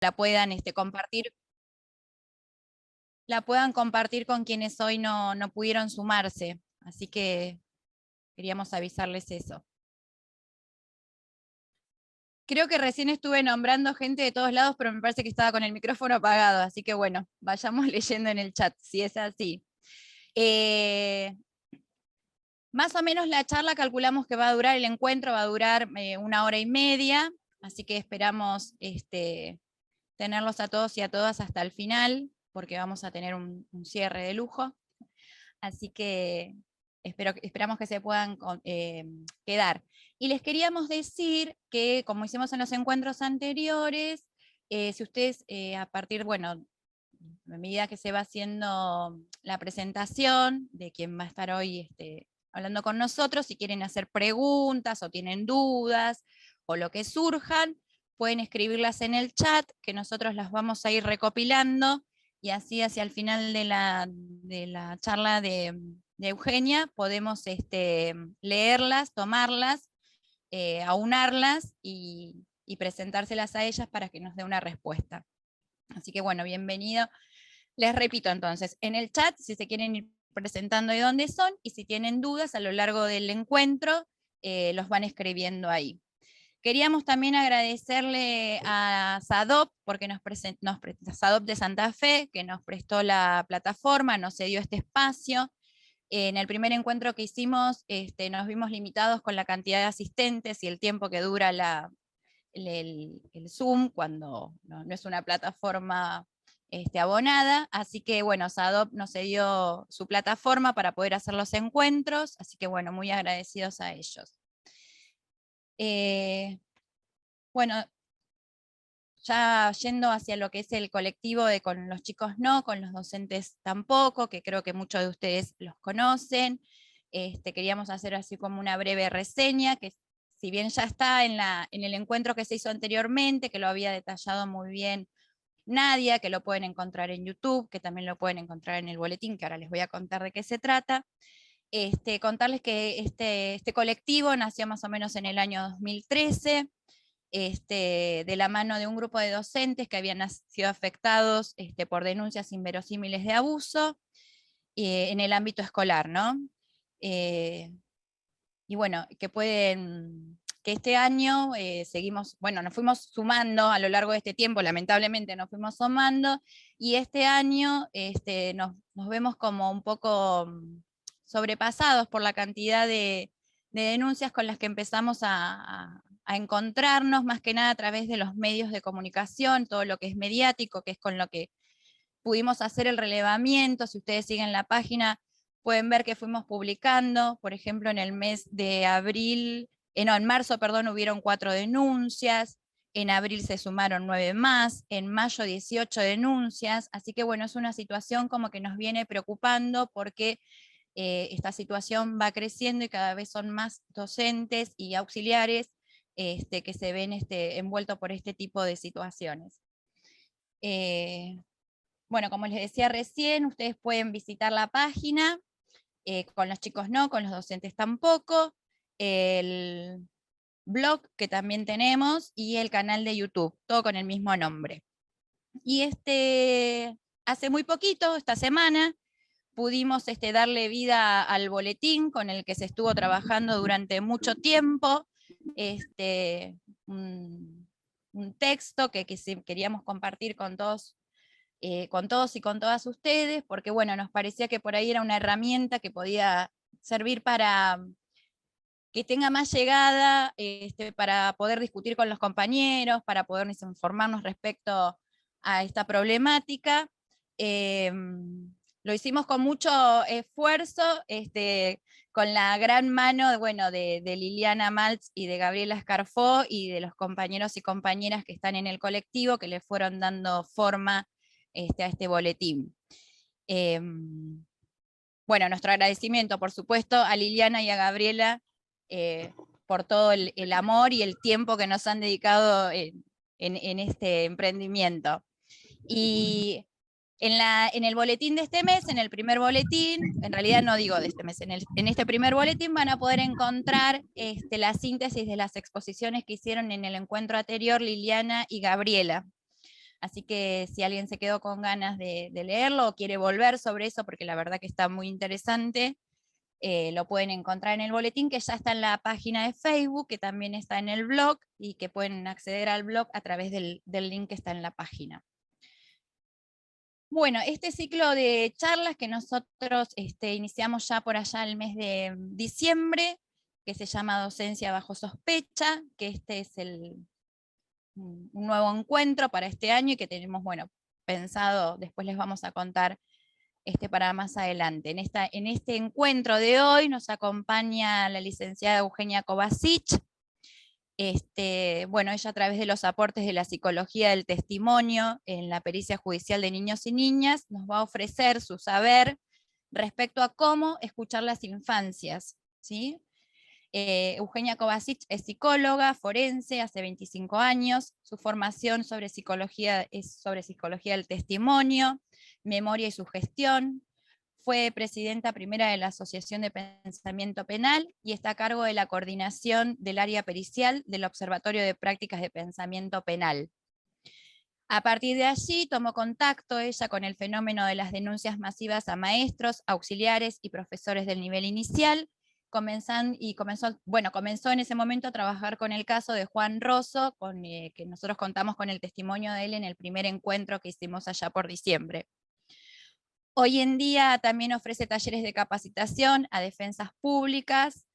la puedan compartir, la puedan compartir con quienes hoy no pudieron sumarse. Así que queríamos avisarles eso. Creo que recién estuve nombrando gente de todos lados, pero me parece que estaba con el micrófono apagado, así que bueno, vayamos leyendo en el chat, si es así. Más o menos la charla calculamos que va a durar, el encuentro va a durar 1 hora y media, así que esperamos tenerlos a todos y a todas hasta el final, porque vamos a tener un cierre de lujo. Así que esperamos que se puedan quedar. Y les queríamos decir que, como hicimos en los encuentros anteriores, si ustedes a partir, bueno, a medida que se va haciendo la presentación de quien va a estar hoy hablando con nosotros, si quieren hacer preguntas o tienen dudas o lo que surjan, pueden escribirlas en el chat, que nosotros las vamos a ir recopilando, y así hacia el final de la charla de Eugenia podemos leerlas, tomarlas, aunarlas y presentárselas a ellas para que nos dé una respuesta. Así que bueno, bienvenido. Les repito entonces, en el chat, si se quieren ir presentando de dónde son, y si tienen dudas a lo largo del encuentro, los van escribiendo ahí. Queríamos también agradecerle a SADOP, porque SADOP de Santa Fe, que nos prestó la plataforma, nos cedió este espacio. En el primer encuentro que hicimos, nos vimos limitados con la cantidad de asistentes y el tiempo que dura el Zoom, cuando no es una plataforma abonada, así que bueno, SADOP nos cedió su plataforma para poder hacer los encuentros, así que bueno, muy agradecidos a ellos. Bueno, ya yendo hacia lo que es el colectivo de Con los Chicos No, con los docentes tampoco, que creo que muchos de ustedes los conocen, queríamos hacer así como una breve reseña, que si bien ya está en el encuentro que se hizo anteriormente, que lo había detallado muy bien Nadia, que lo pueden encontrar en YouTube, que también lo pueden encontrar en el boletín, que ahora les voy a contar de qué se trata. Contarles que este colectivo nació más o menos en el año 2013, de la mano de un grupo de docentes que habían sido afectados por denuncias inverosímiles de abuso en el ámbito escolar, ¿no? Y bueno, que este año seguimos, bueno, nos fuimos sumando a lo largo de este tiempo, lamentablemente nos fuimos sumando, y este año nos vemos como un poco sobrepasados por la cantidad de denuncias con las que empezamos a encontrarnos, más que nada a través de los medios de comunicación, todo lo que es mediático, que es con lo que pudimos hacer el relevamiento. Si ustedes siguen la página, pueden ver que fuimos publicando, por ejemplo, en el mes de abril, en marzo, perdón, hubieron 4 denuncias, en abril se sumaron 9 más, en mayo 18 denuncias, así que bueno, es una situación como que nos viene preocupando porque esta situación va creciendo y cada vez son más docentes y auxiliares que se ven envueltos por este tipo de situaciones. Bueno, como les decía recién, ustedes pueden visitar la página, Con los Chicos No, con los docentes tampoco, el blog que también tenemos y el canal de YouTube, todo con el mismo nombre. Y hace muy poquito, esta semana, pudimos darle vida al boletín con el que se estuvo trabajando durante mucho tiempo, un texto que queríamos compartir con todos y con todas ustedes, porque bueno, nos parecía que por ahí era una herramienta que podía servir para que tenga más llegada, para poder discutir con los compañeros, para poder informarnos respecto a esta problemática. Lo hicimos con mucho esfuerzo, con la gran mano bueno, de Liliana Maltz y de Gabriela Escarfó y de los compañeros y compañeras que están en el colectivo, que le fueron dando forma a este boletín. Bueno, nuestro agradecimiento, por supuesto, a Liliana y a Gabriela por todo el amor y el tiempo que nos han dedicado en este emprendimiento. Y en el boletín de este mes, en el primer boletín, en realidad no digo de este mes, en este primer boletín van a poder encontrar la síntesis de las exposiciones que hicieron en el encuentro anterior Liliana y Gabriela. Así que si alguien se quedó con ganas de leerlo o quiere volver sobre eso, porque la verdad que está muy interesante, lo pueden encontrar en el boletín, que ya está en la página de Facebook, que también está en el blog, y que pueden acceder al blog a través del link que está en la página. Bueno, este ciclo de charlas que nosotros iniciamos ya por allá el mes de diciembre, que se llama Docencia bajo sospecha, que este es un nuevo encuentro para este año y que tenemos, bueno, pensado, después les vamos a contar para más adelante. En este encuentro de hoy nos acompaña la licenciada Eugenia Kovacic. Bueno, ella a través de los aportes de la psicología del testimonio en la pericia judicial de niños y niñas nos va a ofrecer su saber respecto a cómo escuchar las infancias, ¿sí? Eugenia Kovacic es psicóloga forense hace 25 años, su formación sobre psicología es sobre psicología del testimonio, memoria y sugestión, fue presidenta primera de la Asociación de Pensamiento Penal y está a cargo de la coordinación del área pericial del Observatorio de Prácticas de Pensamiento Penal. A partir de allí tomó contacto ella con el fenómeno de las denuncias masivas a maestros, auxiliares y profesores del nivel inicial, comenzó en ese momento a trabajar con el caso de Juan Rosso, que nosotros contamos con el testimonio de él en el primer encuentro que hicimos allá por diciembre. Hoy en día también ofrece talleres de capacitación a defensas públicas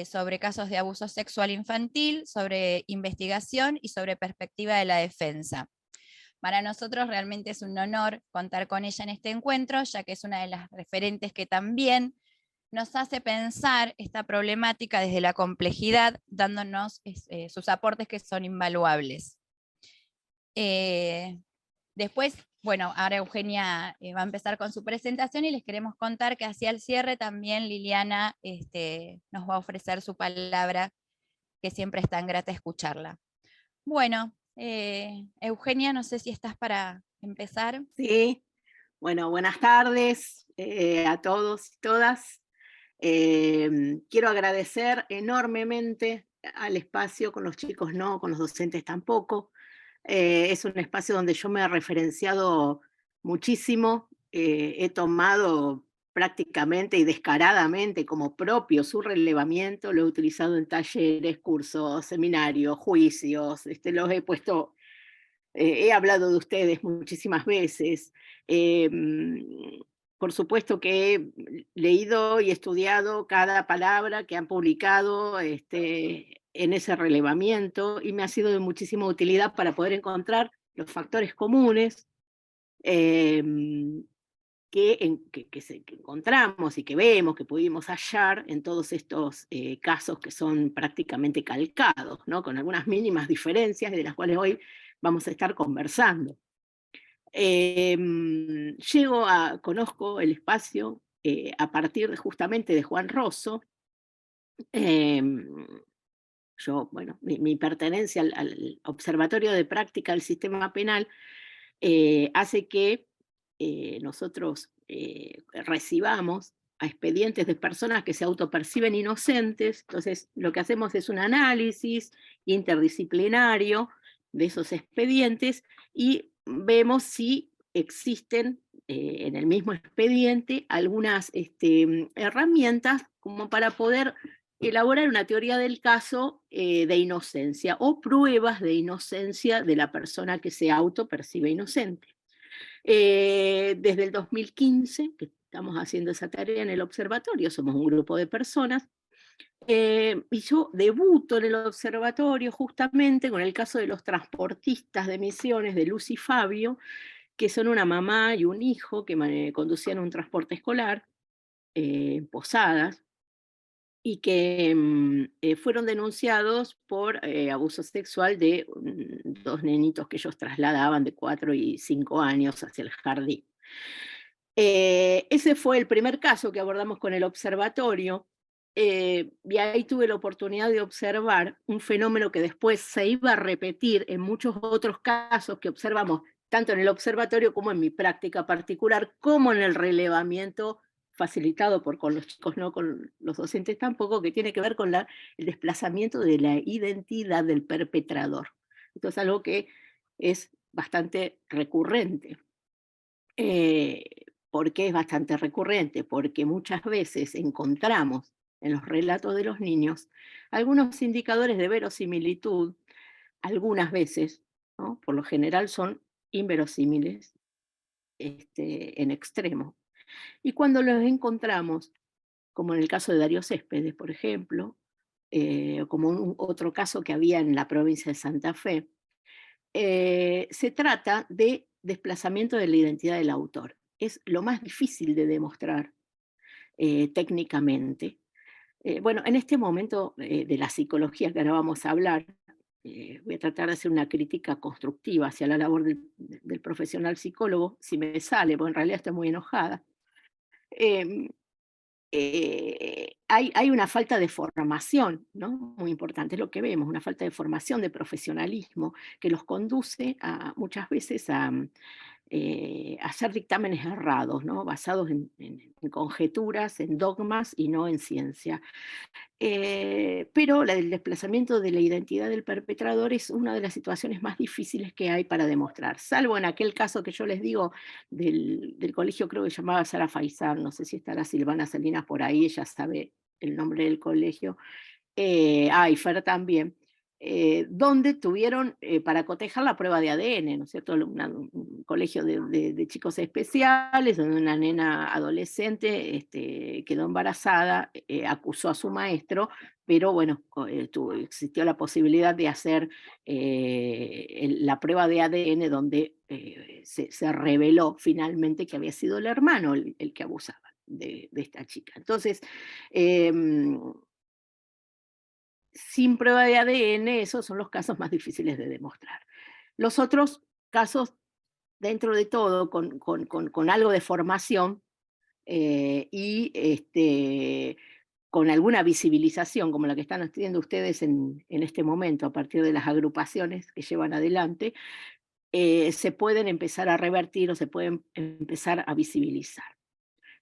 sobre casos de abuso sexual infantil, sobre investigación y sobre perspectiva de la defensa. Para nosotros realmente es un honor contar con ella en este encuentro, ya que es una de las referentes que también nos hace pensar esta problemática desde la complejidad, dándonos sus aportes que son invaluables. Después, bueno, ahora Eugenia va a empezar con su presentación y les queremos contar que hacia el cierre también Liliana nos va a ofrecer su palabra, que siempre es tan grata escucharla. Bueno, Eugenia, no sé si estás para empezar. Sí, bueno, buenas tardes a todos y todas. Quiero agradecer enormemente al espacio, con los chicos no, con los docentes tampoco. Es un espacio donde yo me he referenciado muchísimo, he tomado prácticamente y descaradamente como propio su relevamiento, lo he utilizado en talleres, cursos, seminarios, juicios, los he puesto, he hablado de ustedes muchísimas veces. Por supuesto que he leído y estudiado cada palabra que han publicado en ese relevamiento, y me ha sido de muchísima utilidad para poder encontrar los factores comunes que encontramos y que vemos, que pudimos hallar en todos estos casos que son prácticamente calcados, ¿no? Con algunas mínimas diferencias de las cuales hoy vamos a estar conversando. Conozco el espacio a partir justamente de Juan Rosso. Yo, bueno, mi pertenencia al Observatorio de Práctica del Sistema Penal hace que nosotros recibamos a expedientes de personas que se autoperciben inocentes. Entonces, lo que hacemos es un análisis interdisciplinario de esos expedientes y vemos si existen en el mismo expediente algunas herramientas como para poder elaborar una teoría del caso de inocencia o pruebas de inocencia de la persona que se autopercibe inocente. Desde el 2015, que estamos haciendo esa tarea en el observatorio, somos un grupo de personas, y yo debuto en el observatorio justamente con el caso de los transportistas de Misiones, de Luz y Fabio, que son una mamá y un hijo que conducían un transporte escolar en Posadas, y que fueron denunciados por abuso sexual de dos nenitos que ellos trasladaban de 4 y 5 años hacia el jardín. Ese fue el primer caso que abordamos con el observatorio, y ahí tuve la oportunidad de observar un fenómeno que después se iba a repetir en muchos otros casos que observamos tanto en el observatorio como en mi práctica particular, como en el relevamiento facilitado con los chicos, no con los docentes tampoco, que tiene que ver con el desplazamiento de la identidad del perpetrador. Esto es algo que es bastante recurrente. Eh, ¿Por qué es bastante recurrente? Porque muchas veces encontramos en los relatos de los niños algunos indicadores de verosimilitud, algunas veces, ¿no? Por lo general son inverosímiles, en extremo. Y cuando los encontramos, como en el caso de Darío Céspedes, por ejemplo, o como otro caso que había en la provincia de Santa Fe, se trata de desplazamiento de la identidad del autor. Es lo más difícil de demostrar técnicamente. Bueno, en este momento de la psicología que ahora vamos a hablar, voy a tratar de hacer una crítica constructiva hacia la labor del profesional psicólogo, si me sale, porque en realidad estoy muy enojada. Em, hay una falta de formación, ¿no? Muy importante, es lo que vemos, una falta de formación, de profesionalismo, que los conduce muchas veces a hacer dictámenes errados, ¿no? Basados en conjeturas, en dogmas y no en ciencia. Pero el desplazamiento de la identidad del perpetrador es una de las situaciones más difíciles que hay para demostrar, salvo en aquel caso que yo les digo del colegio, creo que se llamaba Sara Faisal, no sé si estará Silvana Salinas por ahí, ella sabe el nombre del colegio, y Fer también, donde tuvieron para cotejar la prueba de ADN, ¿no es cierto? Un colegio de chicos especiales, donde una nena adolescente quedó embarazada, acusó a su maestro, pero bueno, existió la posibilidad de hacer la prueba de ADN donde se reveló finalmente que había sido el hermano el que abusaba de esta chica. Entonces, sin prueba de ADN, esos son los casos más difíciles de demostrar. Los otros casos, dentro de todo, con algo de formación y con alguna visibilización, como la que están haciendo ustedes en este momento, a partir de las agrupaciones que llevan adelante, se pueden empezar a revertir o se pueden empezar a visibilizar.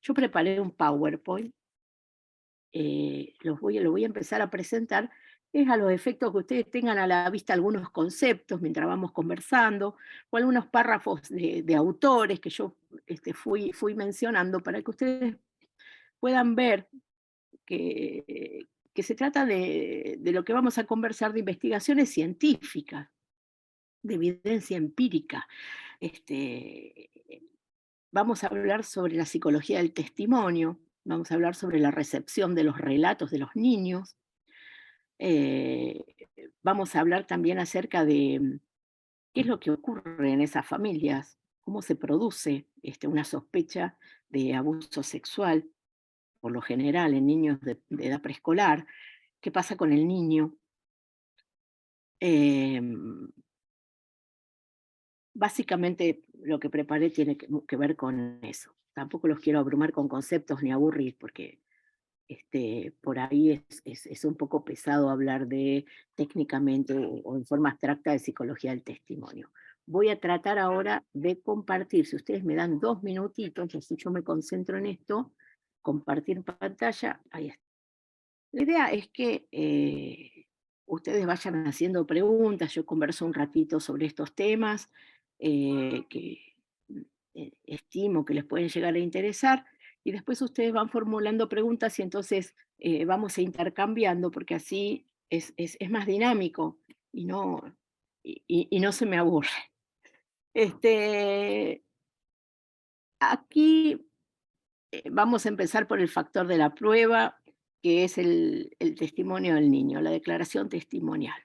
Yo preparé un PowerPoint, lo voy a empezar a presentar, es a los efectos que ustedes tengan a la vista algunos conceptos mientras vamos conversando, o algunos párrafos de autores que yo fui mencionando para que ustedes puedan ver que se trata de lo que vamos a conversar, de investigaciones científicas, de evidencia empírica. Este, Vamos a hablar sobre la psicología del testimonio, vamos a hablar sobre la recepción de los relatos de los niños, eh, vamos a hablar también acerca de qué es lo que ocurre en esas familias, cómo se produce una sospecha de abuso sexual, por lo general en niños de edad preescolar, qué pasa con el niño. Em, Básicamente lo que preparé tiene que ver con eso. Tampoco los quiero abrumar con conceptos ni aburrir, porque por ahí es un poco pesado hablar de técnicamente o en forma abstracta de psicología del testimonio. Voy a tratar ahora de compartir, si ustedes me dan 2 minutitos, así yo me concentro en esto, compartir pantalla, ahí está. La idea es que ustedes vayan haciendo preguntas, yo converso un ratito sobre estos temas que estimo que les pueden llegar a interesar, y después ustedes van formulando preguntas y entonces vamos a intercambiando, porque así es más dinámico y y no se me aburre. Este, Aquí vamos a empezar por el factor de la prueba, que es el testimonio del niño, la declaración testimonial.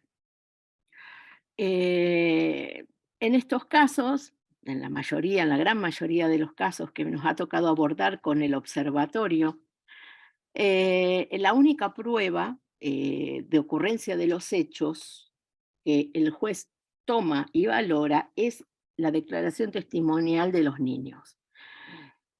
Eh, en estos casos, en en la gran mayoría de los casos que nos ha tocado abordar con el observatorio, la única prueba de ocurrencia de los hechos que el juez toma y valora es la declaración testimonial de los niños.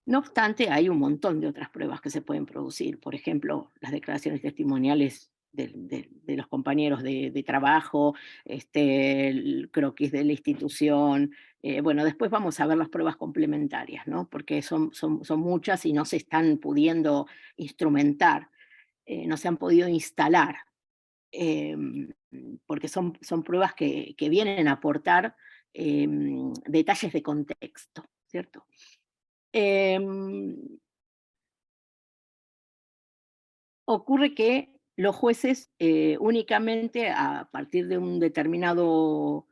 No obstante, hay un montón de otras pruebas que se pueden producir. Por ejemplo, las declaraciones testimoniales de los compañeros de trabajo, el croquis de la institución. Bueno, después vamos a ver las pruebas complementarias, ¿no? Porque son muchas y no se están pudiendo instrumentar, no se han podido instalar, porque son pruebas que vienen a aportar detalles de contexto, ¿cierto? Em, Ocurre que los jueces únicamente a partir de un determinado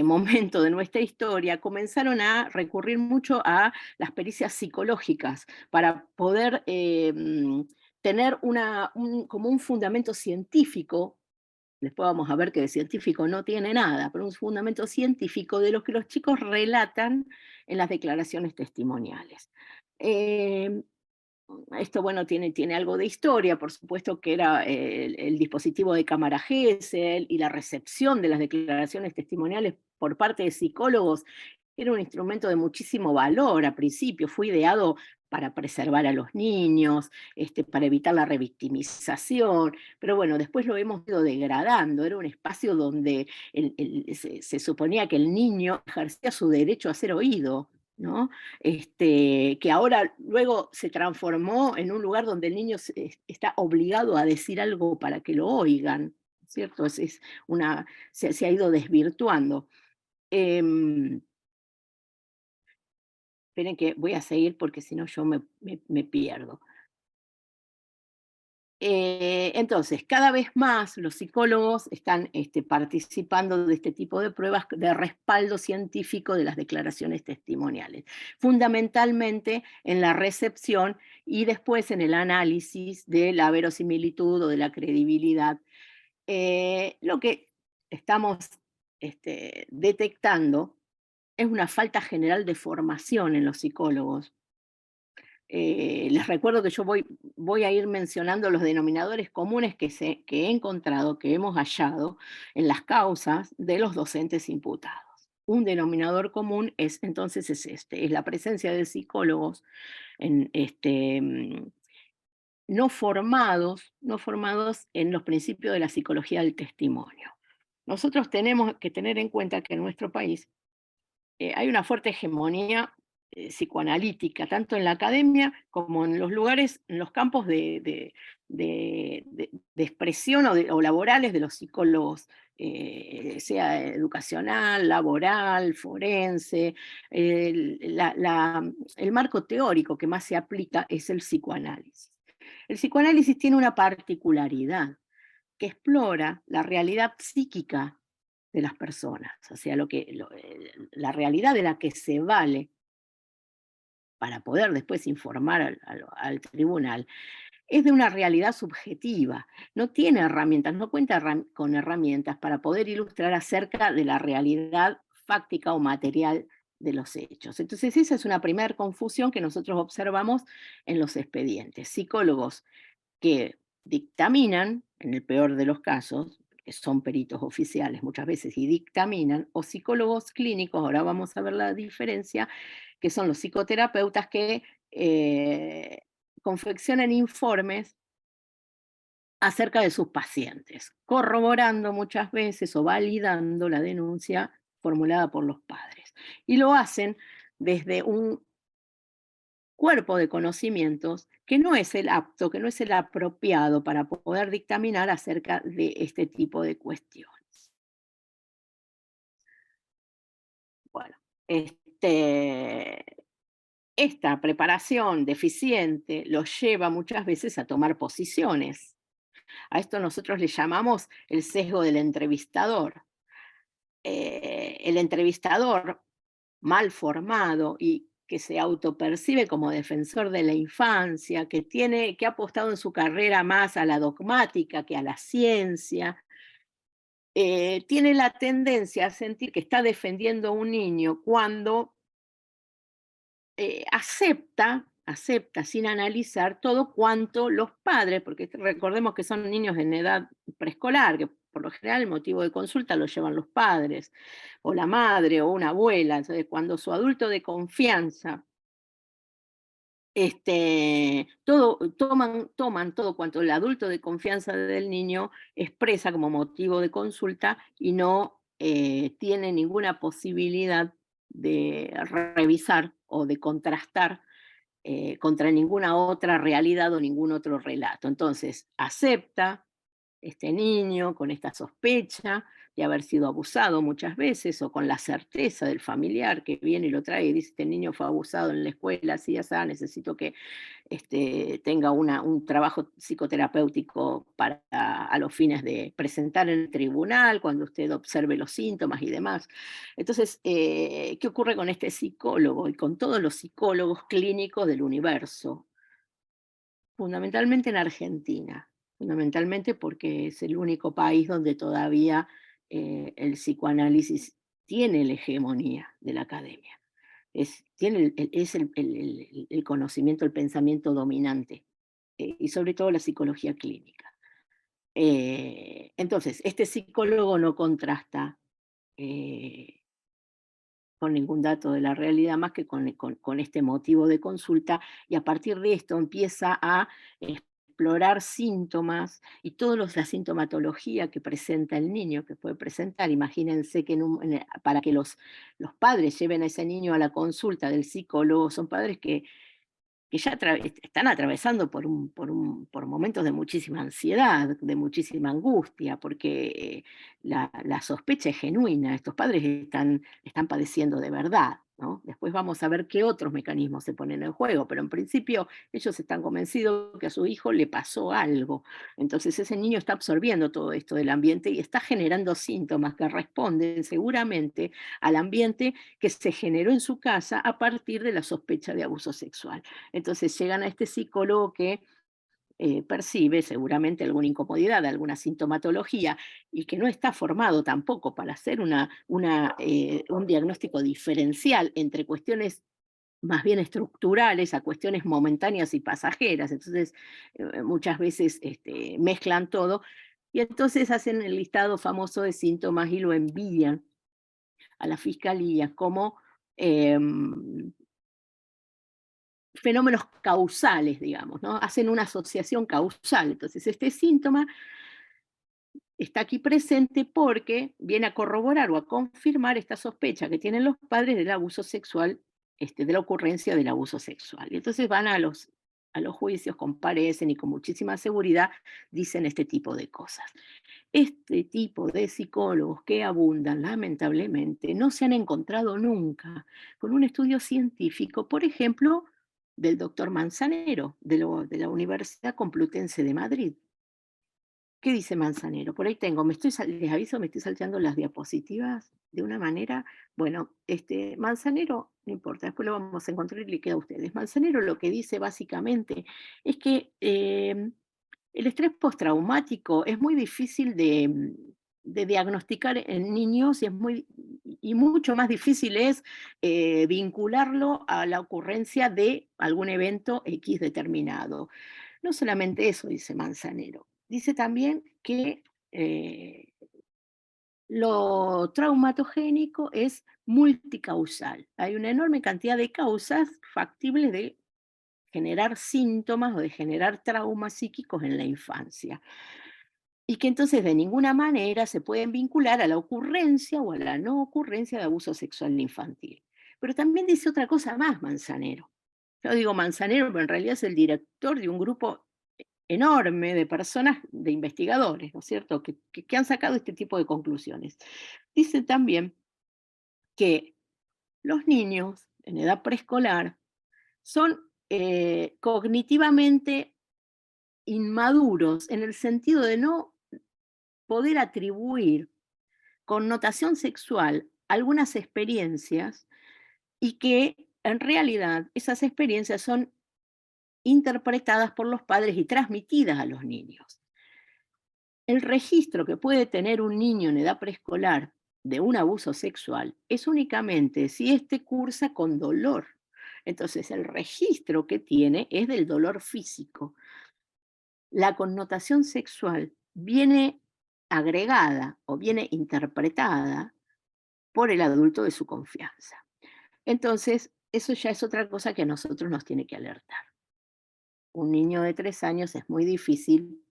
momento de nuestra historia comenzaron a recurrir mucho a las pericias psicológicas para poder tener como un fundamento científico. Después vamos a ver que de científico no tiene nada, pero un fundamento científico de lo que los chicos relatan en las declaraciones testimoniales. Eh, Esto, bueno, tiene algo de historia, por supuesto que era el dispositivo de cámara Gesell y la recepción de las declaraciones testimoniales por parte de psicólogos era un instrumento de muchísimo valor a principio, fue ideado para preservar a los niños, para evitar la revictimización, pero bueno, después lo hemos ido degradando, era un espacio donde se suponía que el niño ejercía su derecho a ser oído, ¿no? Que ahora luego se transformó en un lugar donde el niño está obligado a decir algo para que lo oigan, ¿cierto? Se ha ido desvirtuando. Em, Esperen que voy a seguir porque si no yo me pierdo. Entonces, cada vez más los psicólogos están participando de este tipo de pruebas de respaldo científico de las declaraciones testimoniales, fundamentalmente en la recepción y después en el análisis de la verosimilitud o de la credibilidad. Lo que estamos detectando es una falta general de formación en los psicólogos. Les recuerdo que yo voy a ir mencionando los denominadores comunes que he encontrado, que hemos hallado en las causas de los docentes imputados. Un denominador común entonces es la presencia de psicólogos en, no formados en los principios de la psicología del testimonio. Nosotros tenemos que tener en cuenta que en nuestro país hay una fuerte hegemonía psicoanalítica, tanto en la academia como en los lugares, en los campos de expresión o laborales de los psicólogos, sea educacional, laboral, forense. El marco teórico que más se aplica es el psicoanálisis. El psicoanálisis tiene una particularidad que explora la realidad psíquica de las personas, o sea, la realidad de la que se vale para poder después informar al tribunal, es de una realidad subjetiva, no tiene herramientas, no cuenta con herramientas para poder ilustrar acerca de la realidad fáctica o material de los hechos. Entonces esa es una primera confusión que nosotros observamos en los expedientes. Psicólogos que dictaminan, en el peor de los casos, que son peritos oficiales muchas veces y dictaminan, o psicólogos clínicos, ahora vamos a ver la diferencia, que son los psicoterapeutas que confeccionan informes acerca de sus pacientes, corroborando muchas veces o validando la denuncia formulada por los padres. Y lo hacen desde un cuerpo de conocimientos que no es el apto, que no es el apropiado para poder dictaminar acerca de este tipo de cuestiones. Bueno, esta preparación deficiente los lleva muchas veces a tomar posiciones. A esto nosotros le llamamos el sesgo del entrevistador. El entrevistador mal formado y que se autopercibe como defensor de la infancia, que ha apostado en su carrera más a la dogmática que a la ciencia, tiene la tendencia a sentir que está defendiendo a un niño cuando acepta sin analizar todo cuanto los padres, porque recordemos que son niños en edad preescolar, que por lo general el motivo de consulta lo llevan los padres, o la madre, o una abuela. Entonces, cuando su adulto de confianza, toman todo cuanto el adulto de confianza del niño expresa como motivo de consulta y no tiene ninguna posibilidad de revisar o de contrastar contra ninguna otra realidad o ningún otro relato. Entonces, acepta este niño con esta sospecha de haber sido abusado muchas veces, o con la certeza del familiar que viene y lo trae y dice: "Este niño fue abusado en la escuela, así, así, necesito que tenga un trabajo psicoterapéutico para a los fines de presentar en el tribunal, cuando usted observe los síntomas y demás". Entonces, ¿qué ocurre con este psicólogo y con todos los psicólogos clínicos del universo? Fundamentalmente en Argentina, fundamentalmente porque es el único país donde todavía el psicoanálisis tiene la hegemonía de la academia. Tiene es el conocimiento, el pensamiento dominante, y sobre todo la psicología clínica. Entonces, este psicólogo no contrasta eh, con ningún dato de la realidad más que con este motivo de consulta, y a partir de esto empieza a explorar síntomas y toda la sintomatología que presenta el niño, que puede presentar. Imagínense que para que los padres lleven a ese niño a la consulta del psicólogo, son padres que ya están atravesando por momentos de muchísima ansiedad, de muchísima angustia, porque la sospecha es genuina, estos padres están padeciendo de verdad, ¿no? Después vamos a ver qué otros mecanismos se ponen en juego, pero en principio ellos están convencidos que a su hijo le pasó algo. Entonces ese niño está absorbiendo todo esto del ambiente y está generando síntomas que responden seguramente al ambiente que se generó en su casa a partir de la sospecha de abuso sexual. Entonces llegan a este psicólogo que percibe seguramente alguna incomodidad, alguna sintomatología, y que no está formado tampoco para hacer un diagnóstico diferencial entre cuestiones más bien estructurales a cuestiones momentáneas y pasajeras. Entonces, muchas veces mezclan todo y entonces hacen el listado famoso de síntomas y lo envían a la fiscalía como em, fenómenos causales, digamos, ¿no? Hacen una asociación causal. Entonces, este síntoma está aquí presente porque viene a corroborar o a confirmar esta sospecha que tienen los padres del abuso sexual, de la ocurrencia del abuso sexual. Y entonces van a los juicios, comparecen y con muchísima seguridad dicen este tipo de cosas. Este tipo de psicólogos que abundan, lamentablemente, no se han encontrado nunca con un estudio científico, por ejemplo, del doctor Manzanero, de la Universidad Complutense de Madrid. ¿Qué dice Manzanero? Por ahí tengo, les aviso, me estoy salteando las diapositivas de una manera. Bueno, Manzanero, no importa, después lo vamos a encontrar y le queda a ustedes. Manzanero lo que dice básicamente es que el estrés postraumático es muy difícil de diagnosticar en niños y mucho más difícil es vincularlo a la ocurrencia de algún evento X determinado. No solamente eso, dice Manzanero, dice también que lo traumatogénico es multicausal. Hay una enorme cantidad de causas factibles de generar síntomas o de generar traumas psíquicos en la infancia. Y que entonces de ninguna manera se pueden vincular a la ocurrencia o a la no ocurrencia de abuso sexual infantil. Pero también dice otra cosa más Manzanero. Yo digo Manzanero, pero en realidad es el director de un grupo enorme de personas, de investigadores, ¿no es cierto?, que han sacado este tipo de conclusiones. Dice también que los niños en edad preescolar son cognitivamente inmaduros en el sentido de no poder atribuir connotación sexual a algunas experiencias y que en realidad esas experiencias son interpretadas por los padres y transmitidas a los niños. El registro que puede tener un niño en edad preescolar de un abuso sexual es únicamente si éste cursa con dolor. Entonces, el registro que tiene es del dolor físico. La connotación sexual viene agregada o viene interpretada por el adulto de su confianza. Entonces, eso ya es otra cosa que a nosotros nos tiene que alertar. Un niño de 3 años es muy difícil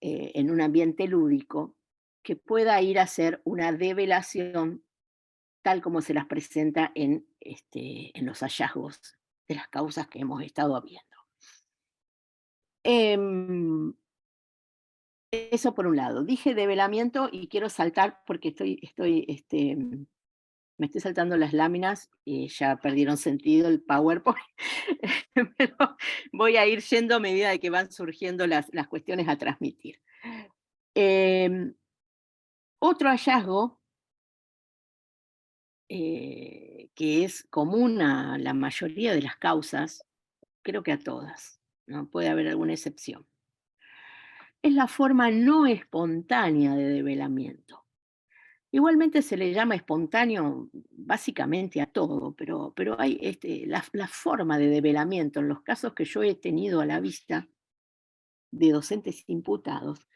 en un ambiente lúdico que pueda ir a hacer una develación tal como se las presenta en los hallazgos de las causas que hemos estado viendo. Em, Eso por un lado. Dije develamiento y quiero saltar porque me estoy saltando las láminas y ya perdieron sentido el PowerPoint, pero voy a ir yendo a medida de que van surgiendo las cuestiones a transmitir. Em, Otro hallazgo que es común a la mayoría de las causas, creo que a todas, no puede haber alguna excepción, es la forma no espontánea de develamiento. Igualmente se le llama espontáneo básicamente a todo, pero hay la forma de develamiento en los casos que yo he tenido a la vista de docentes imputados,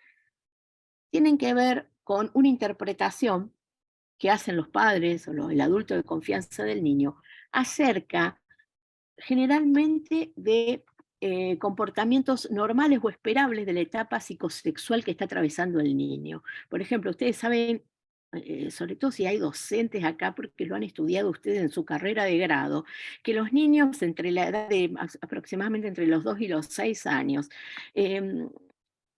tienen que ver con una interpretación que hacen los padres o el adulto de confianza del niño acerca generalmente de comportamientos normales o esperables de la etapa psicosexual que está atravesando el niño. Por ejemplo, ustedes saben, sobre todo si hay docentes acá, porque lo han estudiado ustedes en su carrera de grado, que los niños entre la edad de aproximadamente entre los 2 y los 6 años, em,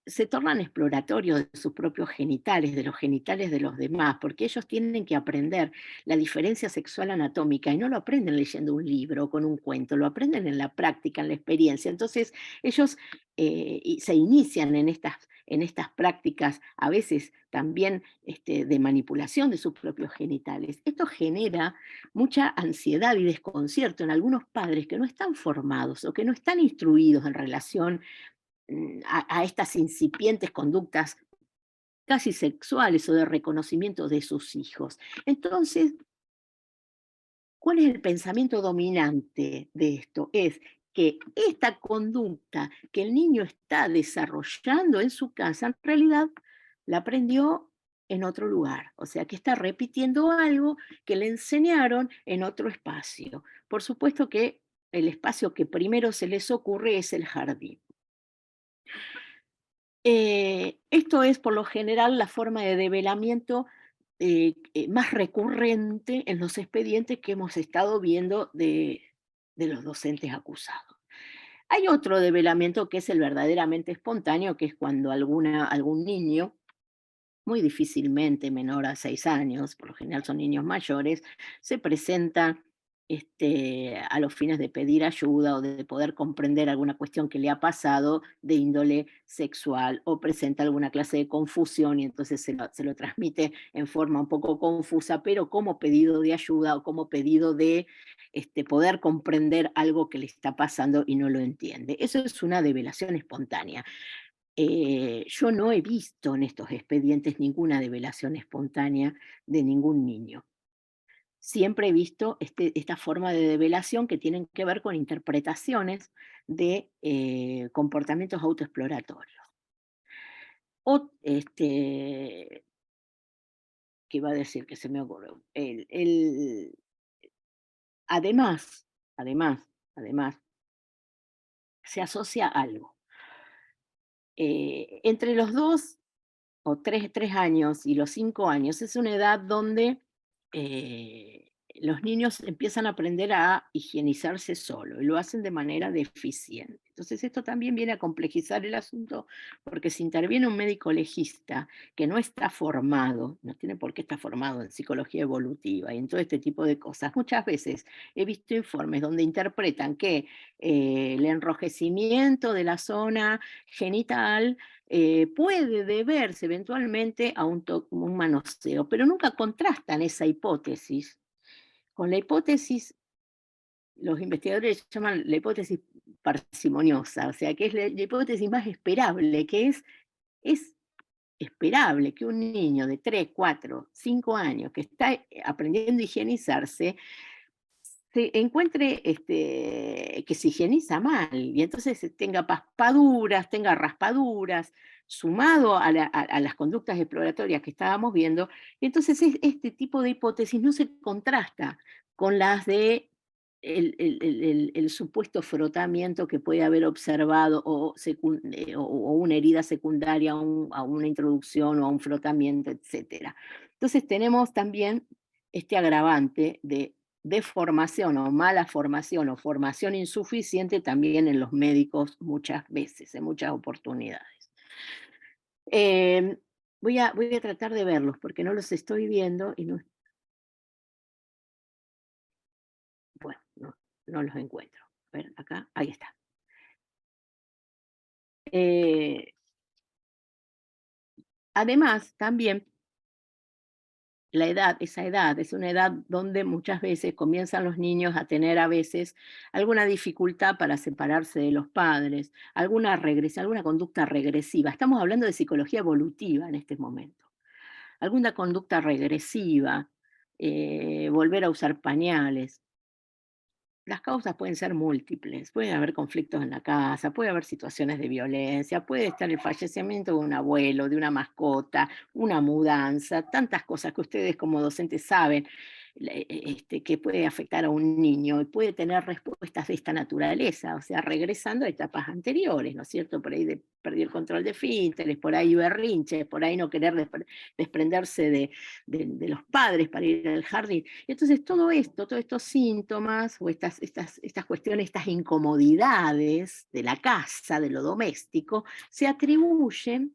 se tornan exploratorios de sus propios genitales, de los genitales de los demás, porque ellos tienen que aprender la diferencia sexual anatómica y no lo aprenden leyendo un libro o con un cuento, lo aprenden en la práctica, en la experiencia. Entonces, ellos se inician en estas prácticas, a veces también de manipulación de sus propios genitales. Esto genera mucha ansiedad y desconcierto en algunos padres que no están formados o que no están instruidos en relación a estas incipientes conductas casi sexuales o de reconocimiento de sus hijos. Entonces, ¿cuál es el pensamiento dominante de esto? Es que esta conducta que el niño está desarrollando en su casa, en realidad la aprendió en otro lugar. O sea, que está repitiendo algo que le enseñaron en otro espacio. Por supuesto que el espacio que primero se les ocurre es el jardín. Esto es por lo general la forma de develamiento más recurrente en los expedientes que hemos estado viendo de los docentes acusados. Hay otro develamiento que es el verdaderamente espontáneo, que es cuando algún niño, muy difícilmente menor a 6 años, por lo general son niños mayores, se presenta a los fines de pedir ayuda o de poder comprender alguna cuestión que le ha pasado de índole sexual o presenta alguna clase de confusión y entonces se lo transmite en forma un poco confusa, pero como pedido de ayuda o como pedido de poder comprender algo que le está pasando y no lo entiende. Eso es una develación espontánea. Yo no he visto en estos expedientes ninguna develación espontánea de ningún niño. Siempre he visto esta forma de develación que tienen que ver con interpretaciones de comportamientos autoexploratorios. O, ¿qué iba a decir que se me ocurrió? Además, además, se asocia algo. Entre los 2 o 3 años y los 5 años es una edad donde los niños empiezan a aprender a higienizarse solo y lo hacen de manera deficiente. Entonces esto también viene a complejizar el asunto porque si interviene un médico legista que no está formado, no tiene por qué estar formado en psicología evolutiva y en todo este tipo de cosas, muchas veces he visto informes donde interpretan que el enrojecimiento de la zona genital puede deberse eventualmente a un manoseo, pero nunca contrastan esa hipótesis con la hipótesis, los investigadores llaman la hipótesis parsimoniosa, o sea, que es la hipótesis más esperable, que es esperable que un niño de 3, 4, 5 años que está aprendiendo a higienizarse se encuentre que se higieniza mal y entonces tenga paspaduras, tenga raspaduras, sumado a las conductas exploratorias que estábamos viendo, y entonces este tipo de hipótesis no se contrasta con las de el supuesto frotamiento que puede haber observado o una herida secundaria a una introducción o a un frotamiento, etc. Entonces tenemos también este agravante de deformación o mala formación o formación insuficiente también en los médicos muchas veces, en muchas oportunidades. Eh, voy a tratar de verlos porque no los estoy viendo y no, bueno, no los encuentro. A ver, acá, ahí está. Eh, Además, también esa edad, es una edad donde muchas veces comienzan los niños a tener a veces alguna dificultad para separarse de los padres, alguna regresión, alguna conducta regresiva. Estamos hablando de psicología evolutiva en este momento. Alguna conducta regresiva, volver a usar pañales. Las causas pueden ser múltiples, puede haber conflictos en la casa, puede haber situaciones de violencia, puede estar el fallecimiento de un abuelo, de una mascota, una mudanza, tantas cosas que ustedes como docentes saben que puede afectar a un niño y puede tener respuestas de esta naturaleza, o sea, regresando a etapas anteriores, ¿no es cierto? Por ahí perdió el control de esfínteres, por ahí berrinches, por ahí no querer desprenderse de los padres para ir al jardín. Y entonces todo esto, todos estos síntomas o estas cuestiones, estas incomodidades de la casa, de lo doméstico, se atribuyen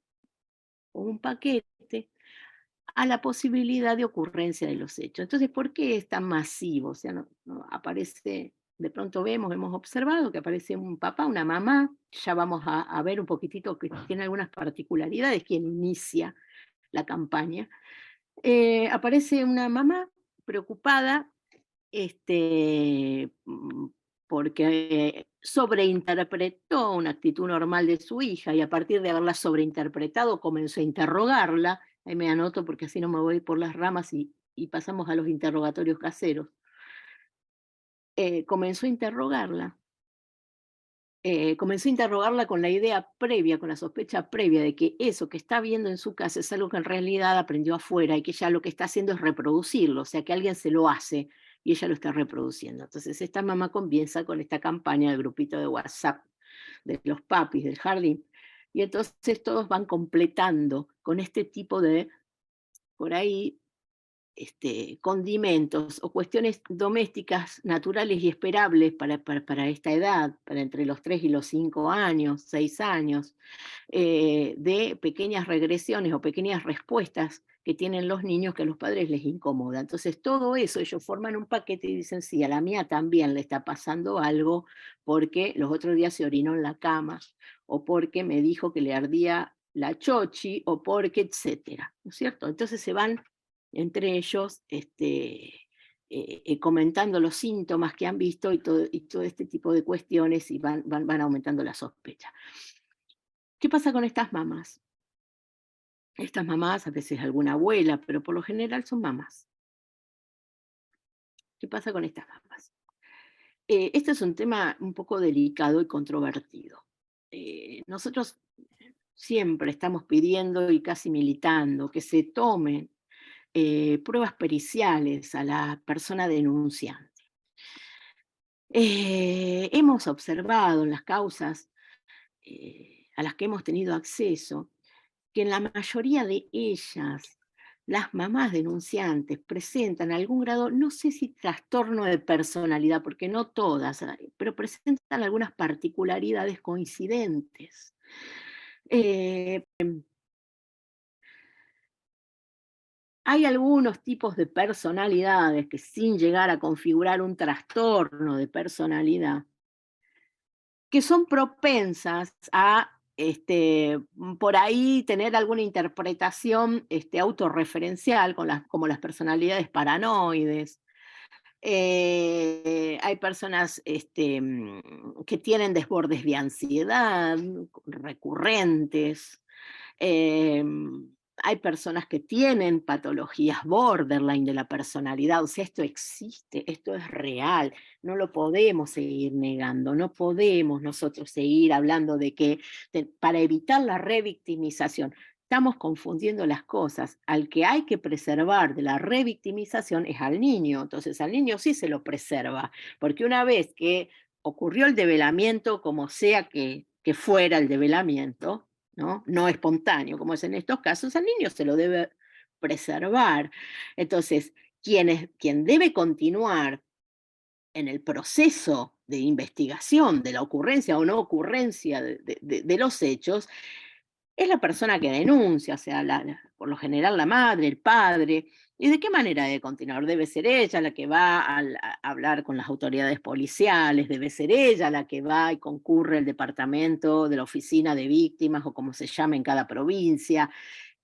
con un paquete a la posibilidad de ocurrencia de los hechos. Entonces, ¿por qué es tan masivo? O sea, no aparece, de pronto hemos observado que aparece un papá, una mamá, ya vamos a ver un poquitito que tiene algunas particularidades, quien inicia la campaña. Aparece una mamá preocupada, este, mm, porque sobreinterpretó una actitud normal de su hija y a partir de haberla sobreinterpretado comenzó a interrogarla. Ahí me anoto porque así no me voy por las ramas y pasamos a los interrogatorios caseros. Comenzó a interrogarla. Comenzó a interrogarla con la idea previa, con la sospecha previa de que eso que está viendo en su casa es algo que en realidad aprendió afuera y que ella lo que está haciendo es reproducirlo, o sea, que alguien se lo hace y ella lo está reproduciendo. Entonces esta mamá comienza con esta campaña del grupito de WhatsApp de los papis del jardín y entonces todos van completando con este tipo de, por ahí, condimentos o cuestiones domésticas naturales y esperables para esta edad, para entre los 3 y los 5 años, 6 años, de pequeñas regresiones o pequeñas respuestas que tienen los niños que a los padres les incomoda. Entonces, todo eso ellos forman un paquete y dicen, sí, a la mía también le está pasando algo porque los otros días se orinó en la cama, o porque me dijo que le ardía la chochi, o porque, etcétera, ¿no es cierto? Entonces se van entre ellos comentando los síntomas que han visto y todo este tipo de cuestiones y van aumentando la sospecha. ¿Qué pasa con estas mamás? Estas mamás, a veces alguna abuela, pero por lo general son mamás. ¿Qué pasa con estas mamás? Este es un tema un poco delicado y controvertido. Nosotros siempre estamos pidiendo y casi militando que se tomen pruebas periciales a la persona denunciante. Hemos observado en las causas a las que hemos tenido acceso que en la mayoría de ellas las mamás denunciantes presentan algún grado, no sé si trastorno de personalidad, porque no todas, pero presentan algunas particularidades coincidentes. Eh, Hay algunos tipos de personalidades que sin llegar a configurar un trastorno de personalidad, que son propensas a por ahí tener alguna interpretación autorreferencial, como las personalidades paranoides. Hay personas que tienen desbordes de ansiedad recurrentes. Hay personas que tienen patologías borderline de la personalidad, o sea, esto existe, esto es real, no lo podemos seguir negando, no podemos nosotros seguir hablando de que para evitar la revictimización, estamos confundiendo las cosas. Al que hay que preservar de la revictimización es al niño, entonces al niño sí se lo preserva, porque una vez que ocurrió el develamiento, como sea que fuera el develamiento, no espontáneo, como es en estos casos, al niño se lo debe preservar. Entonces, quien debe continuar en el proceso de investigación de la ocurrencia o no ocurrencia de los hechos es la persona que denuncia, o sea, por lo general la madre, el padre. ¿Y de qué manera debe continuar? Debe ser ella la que va a hablar con las autoridades policiales, debe ser ella la que va y concurre al departamento de la oficina de víctimas o como se llama en cada provincia,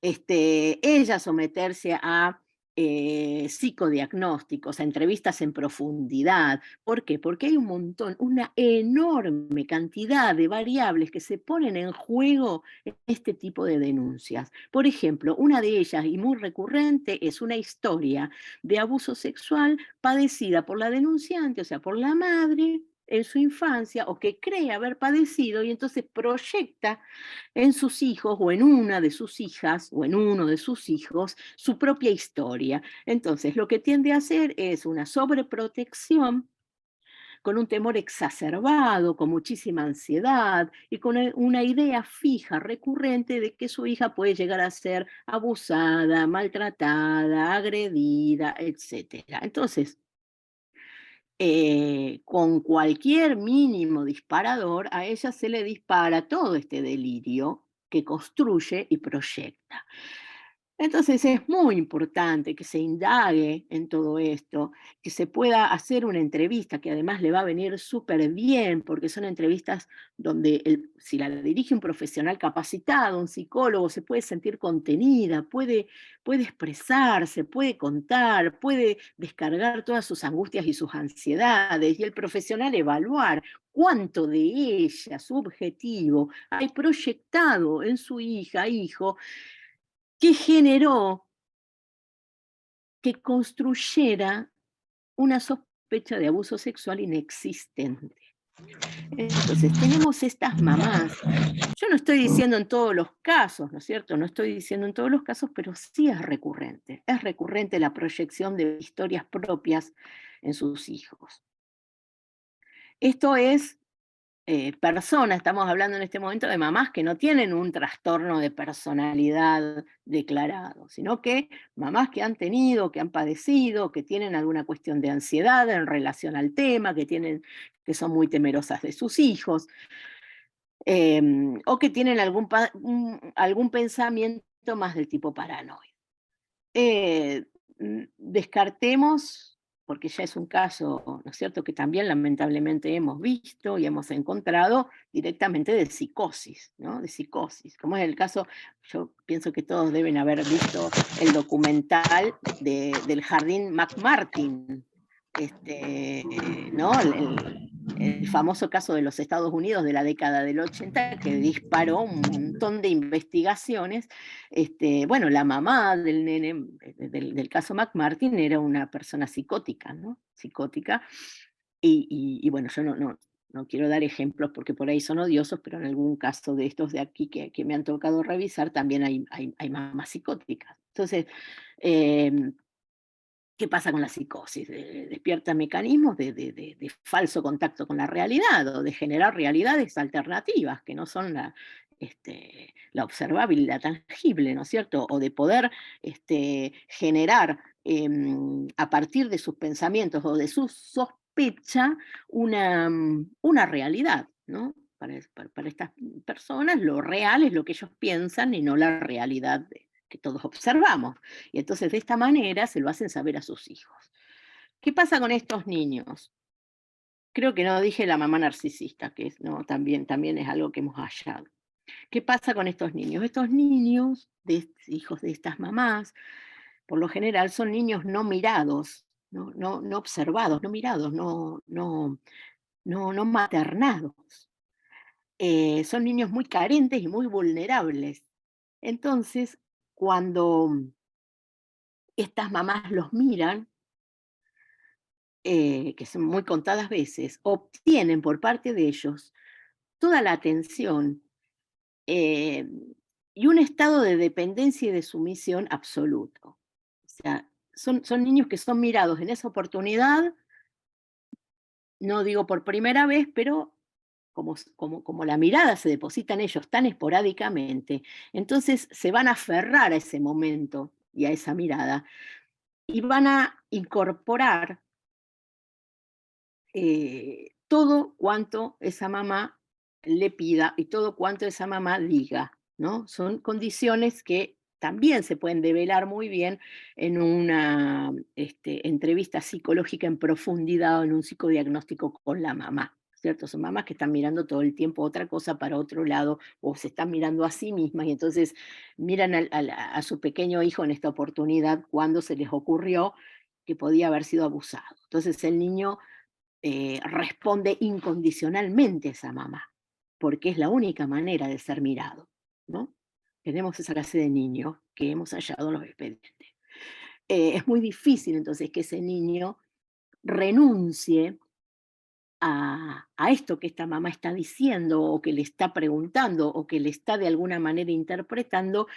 ella someterse a psicodiagnósticos, a entrevistas en profundidad. ¿Por qué? Porque hay un montón, una enorme cantidad de variables que se ponen en juego en este tipo de denuncias. Por ejemplo, una de ellas, y muy recurrente, es una historia de abuso sexual padecida por la denunciante, o sea, por la madre en su infancia, o que cree haber padecido, y entonces proyecta en sus hijos o en una de sus hijas o en uno de sus hijos su propia historia. Entonces, lo que tiende a hacer es una sobreprotección con un temor exacerbado, con muchísima ansiedad y con una idea fija, recurrente de que su hija puede llegar a ser abusada, maltratada, agredida, etcétera. Entonces, con cualquier mínimo disparador, a ella se le dispara todo este delirio que construye y proyecta. Entonces es muy importante que se indague en todo esto, que se pueda hacer una entrevista que además le va a venir súper bien, porque son entrevistas donde si la dirige un profesional capacitado, un psicólogo, se puede sentir contenida, puede expresarse, puede contar, puede descargar todas sus angustias y sus ansiedades, y el profesional evaluar cuánto de ella, su objetivo, hay proyectado en su hija, hijo, que generó que construyera una sospecha de abuso sexual inexistente. Entonces, tenemos estas mamás. Yo no estoy diciendo en todos los casos, ¿no es cierto? No estoy diciendo en todos los casos, pero sí es recurrente. Es recurrente la proyección de historias propias en sus hijos. Esto es personas, estamos hablando en este momento de mamás que no tienen un trastorno de personalidad declarado, sino que mamás que han tenido, que han padecido, que tienen alguna cuestión de ansiedad en relación al tema, que son muy temerosas de sus hijos, o que tienen algún pensamiento más del tipo paranoide. Eh, Descartemos, porque ya es un caso, ¿no es cierto?, que también lamentablemente hemos visto y hemos encontrado directamente de psicosis, ¿no? De psicosis, como es el caso, yo pienso que todos deben haber visto el documental del Jardín McMartin, ¿no? El famoso caso de los Estados Unidos de la década del 80 que disparó un montón de investigaciones. Bueno, la mamá del nene, del caso McMartin, era una persona psicótica, ¿no? Psicótica. Y bueno, yo no quiero dar ejemplos porque por ahí son odiosos, pero en algún caso de estos de aquí que me han tocado revisar, también hay mamás psicóticas. Entonces, em, ¿qué pasa con la psicosis? Despierta mecanismos de falso contacto con la realidad o de generar realidades alternativas que no son la observable y la tangible, ¿no es cierto? O de poder generar a partir de sus pensamientos o de su sospecha una realidad, ¿no? Para estas personas lo real es lo que ellos piensan y no la realidad que todos observamos. Y entonces de esta manera se lo hacen saber a sus hijos. ¿Qué pasa con estos niños? Creo que no dije la mamá narcisista, que no, también es algo que hemos hallado. ¿Qué pasa con estos niños? Estos niños, hijos de estas mamás, por lo general son niños no mirados, no observados, no mirados, no maternados. Son niños muy carentes y muy vulnerables. Entonces, cuando estas mamás los miran, que son muy contadas veces, obtienen por parte de ellos toda la atención eh, y un estado de dependencia y de sumisión absoluto. O sea, son niños que son mirados en esa oportunidad, no digo por primera vez, pero como la mirada se deposita en ellos tan esporádicamente, entonces se van a aferrar a ese momento y a esa mirada y van a incorporar todo cuanto esa mamá le pida y todo cuanto esa mamá diga. ¿no? Son condiciones que también se pueden develar muy bien en una entrevista psicológica en profundidad o en un psicodiagnóstico con la mamá, ¿cierto? Son mamás que están mirando todo el tiempo otra cosa para otro lado o se están mirando a sí mismas y entonces miran a su pequeño hijo en esta oportunidad cuando se les ocurrió que podía haber sido abusado. Entonces el niño responde incondicionalmente a esa mamá, porque es la única manera de ser mirado, ¿no? Tenemos esa clase de niños que hemos hallado en los expedientes. Es muy difícil entonces que ese niño renuncie a esto que esta mamá está diciendo o que le está preguntando o que le está de alguna manera interpretando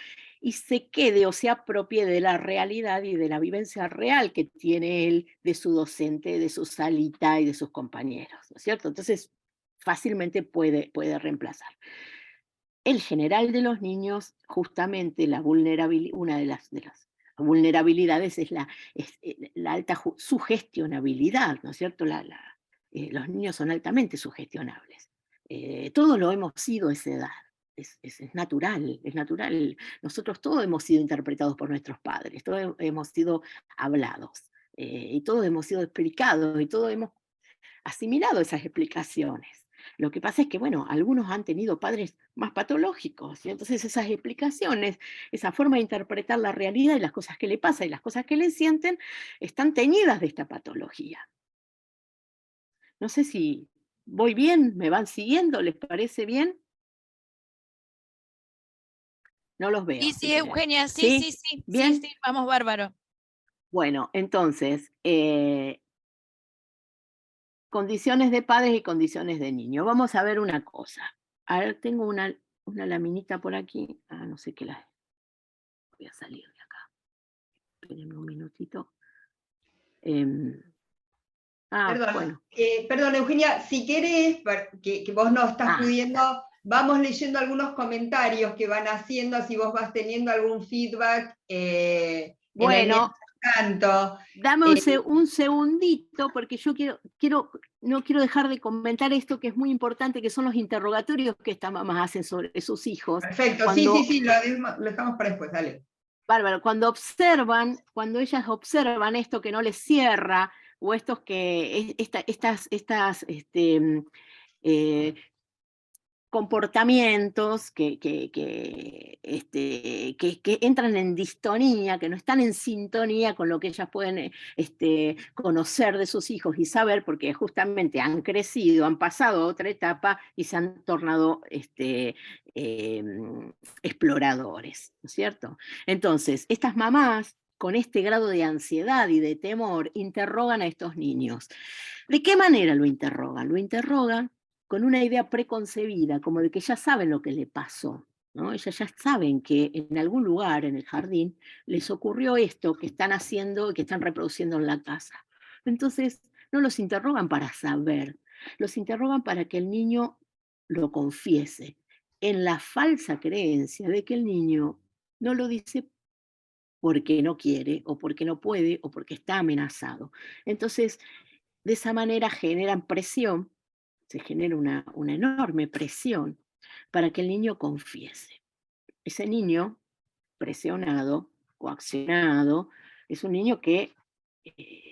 y se quede o se apropie de la realidad y de la vivencia real que tiene él de su docente, de su salita y de sus compañeros, ¿no es cierto? Entonces, fácilmente puede reemplazar. El general de los niños, justamente una de las vulnerabilidades es la alta sugestionabilidad, ¿no es cierto? Los niños son altamente sugestionables. Todos lo hemos sido a esa edad. Es natural, es natural. Nosotros todos hemos sido interpretados por nuestros padres, todos hemos sido hablados, y todos hemos sido explicados, y todos hemos asimilado esas explicaciones. Lo que pasa es que, bueno, algunos han tenido padres más patológicos, y entonces esas explicaciones, esa forma de interpretar la realidad y las cosas que le pasan y las cosas que le sienten, están teñidas de esta patología. No sé si voy bien, me van siguiendo, ¿les parece bien? No los veo, Sí, así sí, que, Eugenia, sí, ¿sí? sí, sí, sí, ¿Bien? sí, vamos bárbaro. Bueno, entonces, condiciones de padres y condiciones de niños. Vamos a ver una cosa. A ver, tengo una laminita por aquí. Ah, no sé qué la... Voy a salir de acá. Espérenme un minutito. Em, Perdón, bueno. perdón, Eugenia, si querés, que vos no estás Ah, pudiendo, vamos leyendo algunos comentarios que van haciendo, si vos vas teniendo algún feedback en el bueno, mientras tanto. dame Eh, un segundito, porque yo no quiero dejar de comentar esto que es muy importante, que son los interrogatorios que estas mamás hacen sobre sus hijos. Perfecto, sí, sí, Cuando sí, lo dejamos para después, dale. Bárbaro, cuando ellas observan esto que no les cierra, o estos eh, comportamientos que entran en distonía, que no están en sintonía con lo que ellas pueden conocer de sus hijos y saber, porque justamente han crecido, han pasado a otra etapa y se han tornado eh, exploradores, ¿no es cierto? Entonces, estas mamás con este grado de ansiedad y de temor interrogan a estos niños. ¿De qué manera lo interrogan? Lo interrogan con una idea preconcebida, como de que ya saben lo que le pasó, ¿no? Ellas ya saben que en algún lugar, en el jardín, les ocurrió esto que están haciendo y que están reproduciendo en la casa. Entonces, no los interrogan para saber, los interrogan para que el niño lo confiese, en la falsa creencia de que el niño no lo dice porque no quiere, o porque no puede, o porque está amenazado. Entonces, de esa manera generan presión, se genera una enorme presión para que el niño confiese. Ese niño presionado, coaccionado, es un niño que, eh,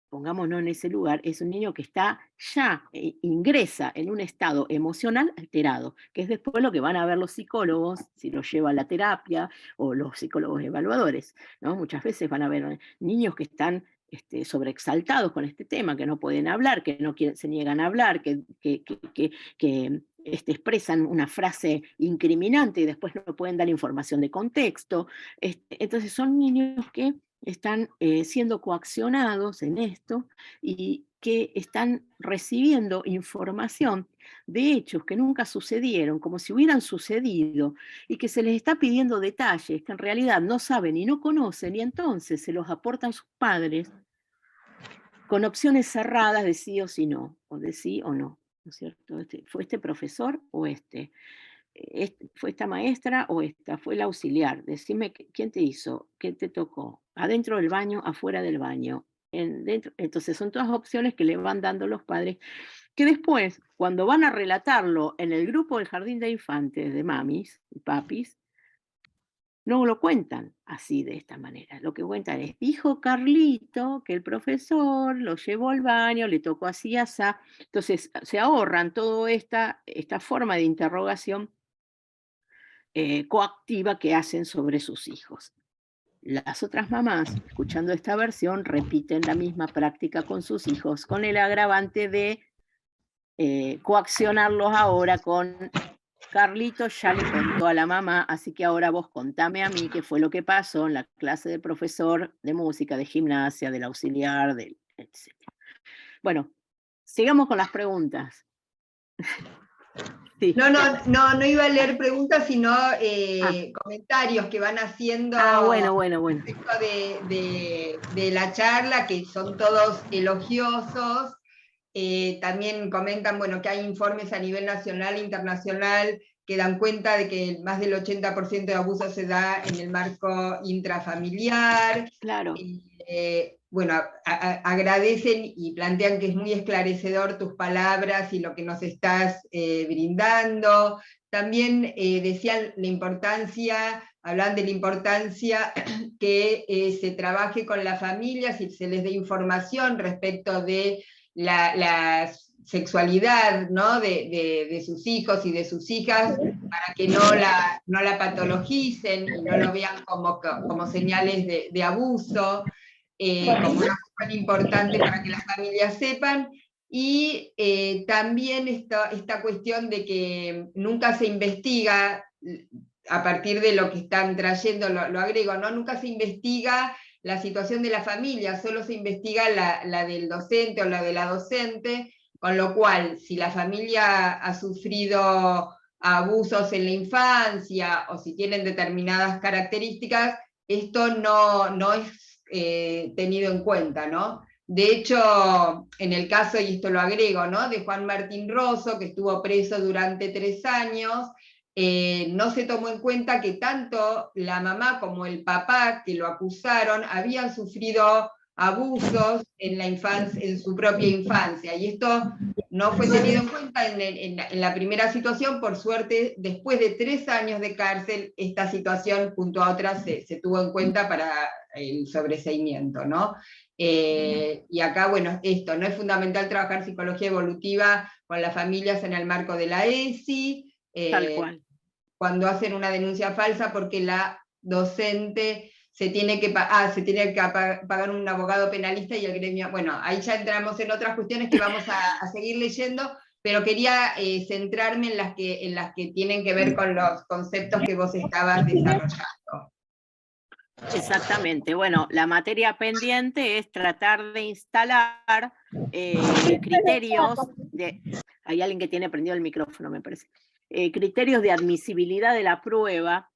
pongámonos en ese lugar, es un niño que está ya, ingresa en un estado emocional alterado, que es después lo que van a ver los psicólogos, si lo lleva a la terapia, o los psicólogos evaluadores, ¿no? Muchas veces van a ver niños que están sobreexaltados con este tema, que no pueden hablar, que no quieren, se niegan a hablar, que expresan una frase incriminante y después no pueden dar información de contexto. Entonces son niños que están siendo coaccionados en esto y que están recibiendo información de hechos que nunca sucedieron, como si hubieran sucedido, y que se les está pidiendo detalles que en realidad no saben y no conocen, y entonces se los aportan sus padres con opciones cerradas de sí o sí no, o de sí o no, ¿no es cierto? ¿Fue este profesor o este? ¿Fue esta maestra o esta? ¿Fue el auxiliar? Decime quién te hizo, qué te tocó, adentro del baño, afuera del baño. Entonces son todas opciones que le van dando los padres, que después, cuando van a relatarlo en el grupo del jardín de infantes de mamis y papis, no lo cuentan así, de esta manera. Lo que cuentan es, dijo Carlito que el profesor lo llevó al baño, le tocó así y asá. Entonces se ahorran toda esta forma de interrogación coactiva que hacen sobre sus hijos. Las otras mamás, escuchando esta versión, repiten la misma práctica con sus hijos, con el agravante de coaccionarlos ahora con: Carlito ya le contó a la mamá, así que ahora vos contame a mí qué fue lo que pasó en la clase del profesor de música, de gimnasia, del auxiliar, etc. Bueno, sigamos con las preguntas. Sí. No iba a leer preguntas, sino comentarios que van haciendo Bueno. respecto de la charla, que son todos elogiosos. También comentan, bueno, que hay informes a nivel nacional e internacional que dan cuenta de que más del 80% de abuso se da en el marco intrafamiliar. Claro. Bueno, agradecen y plantean que es muy esclarecedor tus palabras y lo que nos estás brindando. También decían la importancia, hablan de la importancia que se trabaje con las familias y se les dé información respecto de la sexualidad, ¿no? de sus hijos y de sus hijas, para que no la patologicen y no lo vean como señales de abuso, como una cuestión importante para que las familias sepan. Y también esta cuestión de que nunca se investiga, a partir de lo que están trayendo, lo agrego, ¿no? Nunca se investiga la situación de la familia, solo se investiga la del docente o la de la docente, con lo cual, si la familia ha sufrido abusos en la infancia o si tienen determinadas características, esto no es tenido en cuenta, ¿no? De hecho, en el caso, y esto lo agrego, ¿no? de Juan Martín Rosso, que estuvo preso durante 3 años, no se tomó en cuenta que tanto la mamá como el papá que lo acusaron habían sufrido abusos en la infancia, en su propia infancia, y esto no fue tenido en cuenta en la primera situación. Por suerte, después de 3 años de cárcel, esta situación junto a otras se tuvo en cuenta para el sobreseimiento, ¿no? Y acá, bueno, esto, ¿no? Es fundamental trabajar psicología evolutiva con las familias en el marco de la ESI, Tal cual. cuando hacen una denuncia falsa, porque la docente se tiene que pagar un abogado penalista y el gremio. Bueno, ahí ya entramos en otras cuestiones que vamos a seguir leyendo, pero quería centrarme en las que tienen que ver con los conceptos que vos estabas desarrollando. Exactamente. Bueno, la materia pendiente es tratar de instalar criterios de... Hay alguien que tiene prendido el micrófono, me parece. Criterios de admisibilidad de la prueba,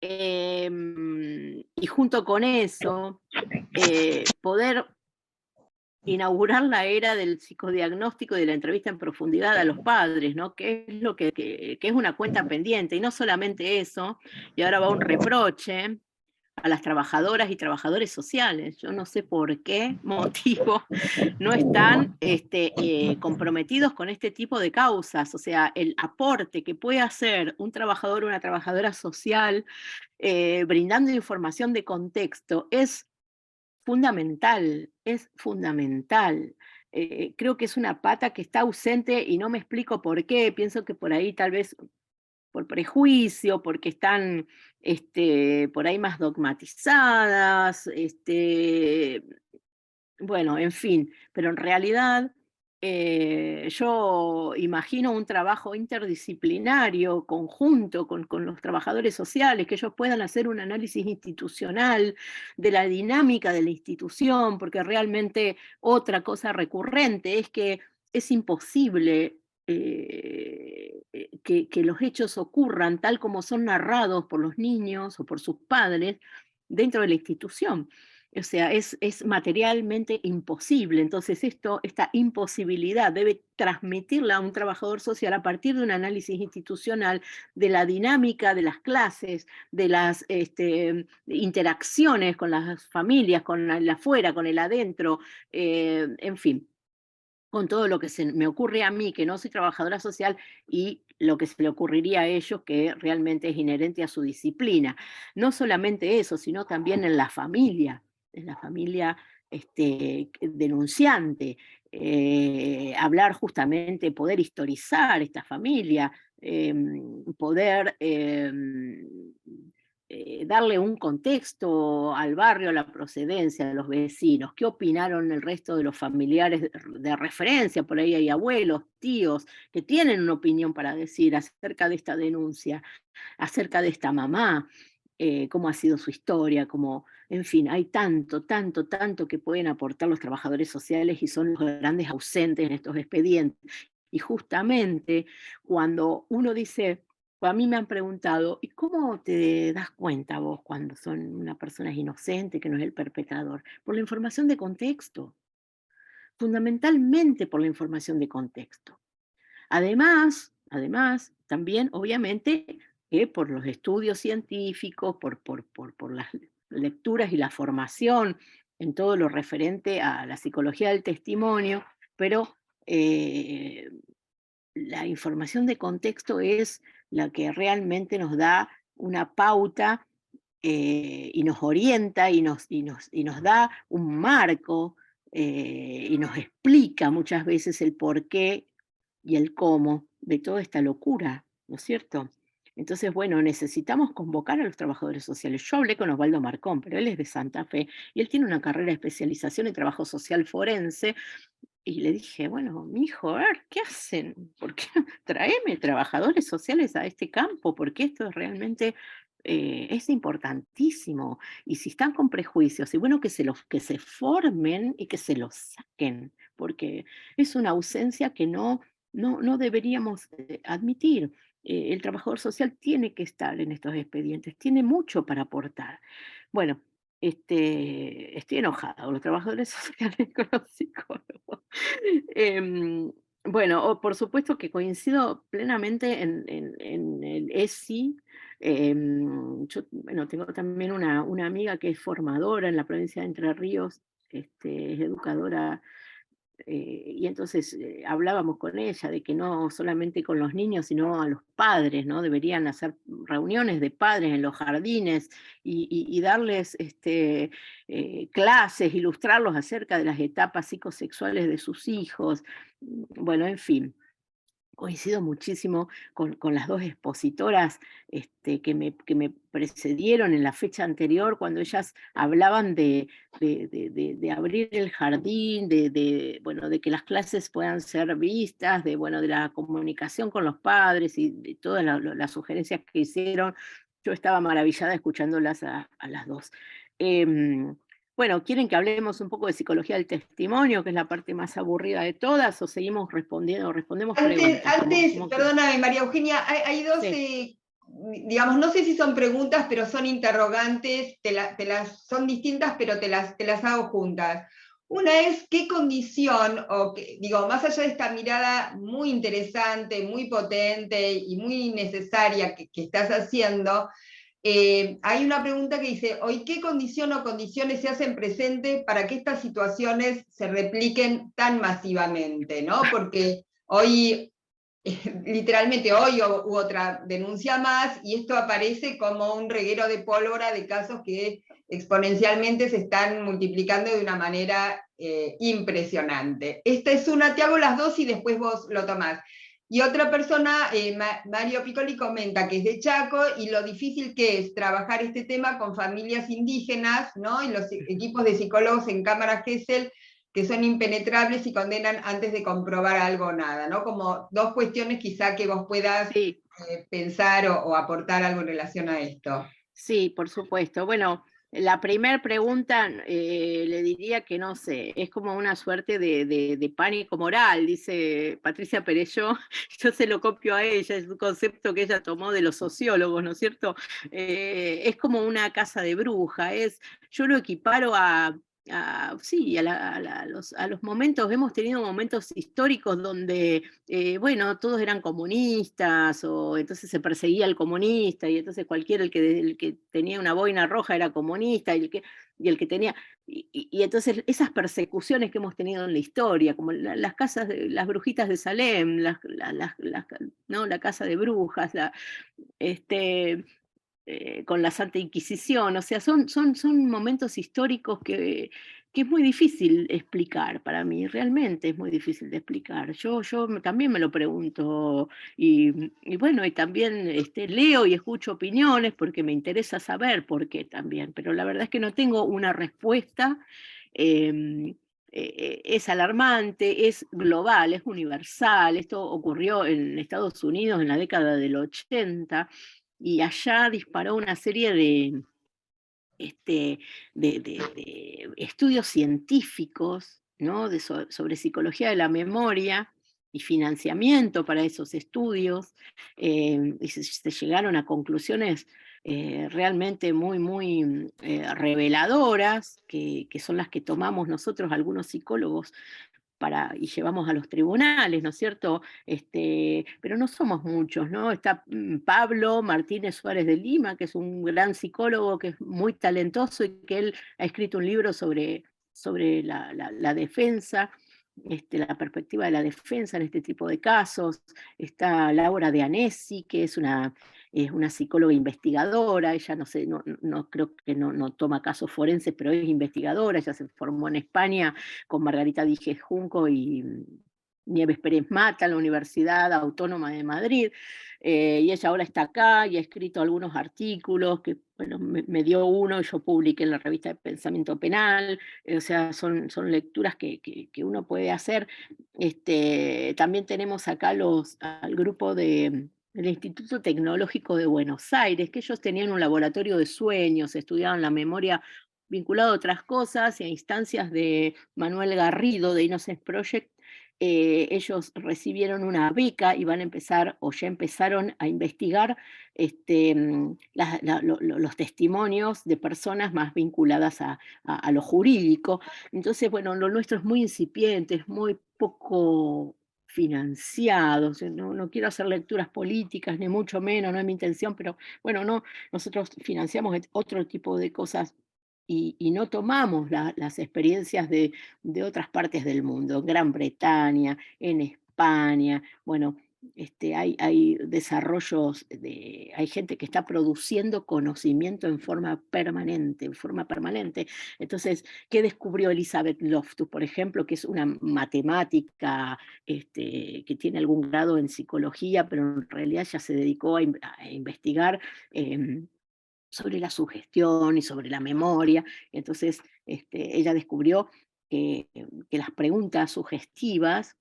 y junto con eso poder inaugurar la era del psicodiagnóstico y de la entrevista en profundidad a los padres, ¿no? Que es lo que es una cuenta pendiente, y no solamente eso, y ahora va un reproche a las trabajadoras y trabajadores sociales. Yo no sé por qué motivo no están comprometidos con este tipo de causas. O sea, el aporte que puede hacer un trabajador o una trabajadora social brindando información de contexto es fundamental, es fundamental. Creo que es una pata que está ausente y no me explico por qué. Pienso que por ahí tal vez por prejuicio, porque están por ahí más dogmatizadas, bueno, en fin, pero en realidad yo imagino un trabajo interdisciplinario, conjunto con los trabajadores sociales, que ellos puedan hacer un análisis institucional de la dinámica de la institución, porque realmente otra cosa recurrente es que es imposible que los hechos ocurran tal como son narrados por los niños o por sus padres dentro de la institución. O sea, es materialmente imposible. Entonces esta imposibilidad debe transmitirla a un trabajador social a partir de un análisis institucional de la dinámica de las clases, de las interacciones con las familias, con el afuera, con el adentro, en fin, con todo lo que se me ocurre a mí, que no soy trabajadora social, y lo que se le ocurriría a ellos, que realmente es inherente a su disciplina. No solamente eso, sino también en la familia denunciante, hablar justamente, poder historizar esta familia, poder darle un contexto al barrio, a la procedencia, a los vecinos, qué opinaron el resto de los familiares de referencia, por ahí hay abuelos, tíos, que tienen una opinión para decir acerca de esta denuncia, acerca de esta mamá, cómo ha sido su historia, en fin, hay tanto que pueden aportar los trabajadores sociales y son los grandes ausentes en estos expedientes. Y justamente cuando uno dice, a mí me han preguntado, ¿y cómo te das cuenta vos cuando una persona es inocente, que no es el perpetrador? Por la información de contexto, fundamentalmente por la información de contexto. Además, también, obviamente, que por los estudios científicos, por las lecturas y la formación en todo lo referente a la psicología del testimonio, pero la información de contexto es la que realmente nos da una pauta y nos orienta y nos da un marco y nos explica muchas veces el porqué y el cómo de toda esta locura, ¿no es cierto? Entonces, bueno, necesitamos convocar a los trabajadores sociales. Yo hablé con Osvaldo Marcón, pero él es de Santa Fe y él tiene una carrera de especialización en trabajo social forense. Y le dije, bueno, mijo, a ver, ¿qué hacen? ¿Por qué no? Tráeme trabajadores sociales a este campo? Porque esto es realmente es importantísimo. Y si están con prejuicios, y bueno, que se formen y que se los saquen, porque es una ausencia que no deberíamos admitir. El trabajador social tiene que estar en estos expedientes, tiene mucho para aportar. Bueno, estoy enojada con los trabajadores sociales, con los psicólogos. Em, bueno, por supuesto que coincido plenamente en el ESI. Yo, bueno, tengo también una amiga que es formadora en la provincia de Entre Ríos, es educadora, y entonces hablábamos con ella de que no solamente con los niños, sino a los padres, ¿no? Deberían hacer reuniones de padres en los jardines y darles clases, ilustrarlos acerca de las etapas psicosexuales de sus hijos. Bueno, en fin. Coincido muchísimo con las dos expositoras que me precedieron en la fecha anterior, cuando ellas hablaban de abrir el jardín, bueno, de que las clases puedan ser vistas, de la comunicación con los padres y de todas las sugerencias que hicieron. Yo estaba maravillada escuchándolas a las dos. Bueno, ¿quieren que hablemos un poco de psicología del testimonio, que es la parte más aburrida de todas, o seguimos respondemos preguntas? Antes, perdóname, María Eugenia, hay dos, Sí. digamos, no sé si son preguntas, pero son interrogantes, son distintas, pero te las hago juntas. Una es, ¿qué condición, digo, más allá de esta mirada muy interesante, muy potente y muy necesaria que estás haciendo, hay una pregunta que dice, ¿hoy qué condición o condiciones se hacen presentes para que estas situaciones se repliquen tan masivamente? ¿No? Porque hoy, literalmente hoy hubo otra denuncia más, y esto aparece como un reguero de pólvora de casos que exponencialmente se están multiplicando de una manera impresionante. Esta es una, te hago las dos y después vos lo tomás. Y otra persona, Mario Piccoli, comenta que es de Chaco y lo difícil que es trabajar este tema con familias indígenas, ¿no? Y los equipos de psicólogos en Cámara Gesell, que son impenetrables y condenan antes de comprobar algo o nada, ¿no? Como dos cuestiones quizá que vos puedas pensar o aportar algo en relación a esto. Sí, por supuesto. Bueno, La primera pregunta le diría que no sé, es como una suerte de pánico moral, dice Patricia Perelló, yo se lo copio a ella, es un concepto que ella tomó de los sociólogos, ¿no es cierto? Es como una casa de bruja, yo lo equiparo sí, a los momentos, hemos tenido momentos históricos donde, bueno, todos eran comunistas, o entonces se perseguía al comunista, y entonces cualquiera, el que tenía una boina roja era comunista, y el que tenía, y entonces esas persecuciones que hemos tenido en la historia, como las casas, las brujitas de Salem, ¿no? La casa de brujas, este, con la Santa Inquisición, o sea, son momentos históricos que es muy difícil explicar para mí, realmente es muy difícil de explicar. Yo también me lo pregunto, y bueno, y también leo y escucho opiniones porque me interesa saber por qué también, pero la verdad es que no tengo una respuesta. Es alarmante, es global, es universal. Esto ocurrió en Estados Unidos en la década del 80, y allá disparó una serie de estudios científicos, ¿no? Sobre psicología de la memoria y financiamiento para esos estudios, y se llegaron a conclusiones realmente muy reveladoras, que son las que tomamos nosotros, algunos psicólogos, y llevamos a los tribunales, ¿no es cierto? Pero no somos muchos, ¿no? Está Pablo Martínez Suárez de Lima, que es un gran psicólogo, que es muy talentoso, y que él ha escrito un libro sobre la defensa, la perspectiva de la defensa en este tipo de casos. Está Laura de Anesi, que es una psicóloga investigadora. Ella no sé, no creo que no toma casos forenses, pero es investigadora. Ella se formó en España con Margarita Díez Junco y Nieves Pérez Mata en la Universidad Autónoma de Madrid, y ella ahora está acá y ha escrito algunos artículos que, bueno, me dio uno y yo publiqué en la revista de Pensamiento Penal. O sea, son lecturas que uno puede hacer. También tenemos acá al grupo del Instituto Tecnológico de Buenos Aires, que ellos tenían un laboratorio de sueños, estudiaban la memoria vinculado a otras cosas, y a instancias de Manuel Garrido de Innocence Project. Ellos recibieron una beca y van a empezar, o ya empezaron a investigar los testimonios de personas más vinculadas a lo jurídico. Entonces, bueno, lo nuestro es muy incipiente, es muy poco financiado. O sea, no quiero hacer lecturas políticas, ni mucho menos, no es mi intención, pero bueno, nosotros financiamos otro tipo de cosas, y no tomamos las experiencias de otras partes del mundo, en Gran Bretaña, en España. Bueno, hay desarrollos, hay gente que está produciendo conocimiento en forma permanente, Entonces, ¿qué descubrió Elizabeth Loftus, por ejemplo, que es una matemática que tiene algún grado en psicología, pero en realidad ya se dedicó a investigar sobre la sugestión y sobre la memoria? Entonces, ella descubrió que las preguntas sugestivas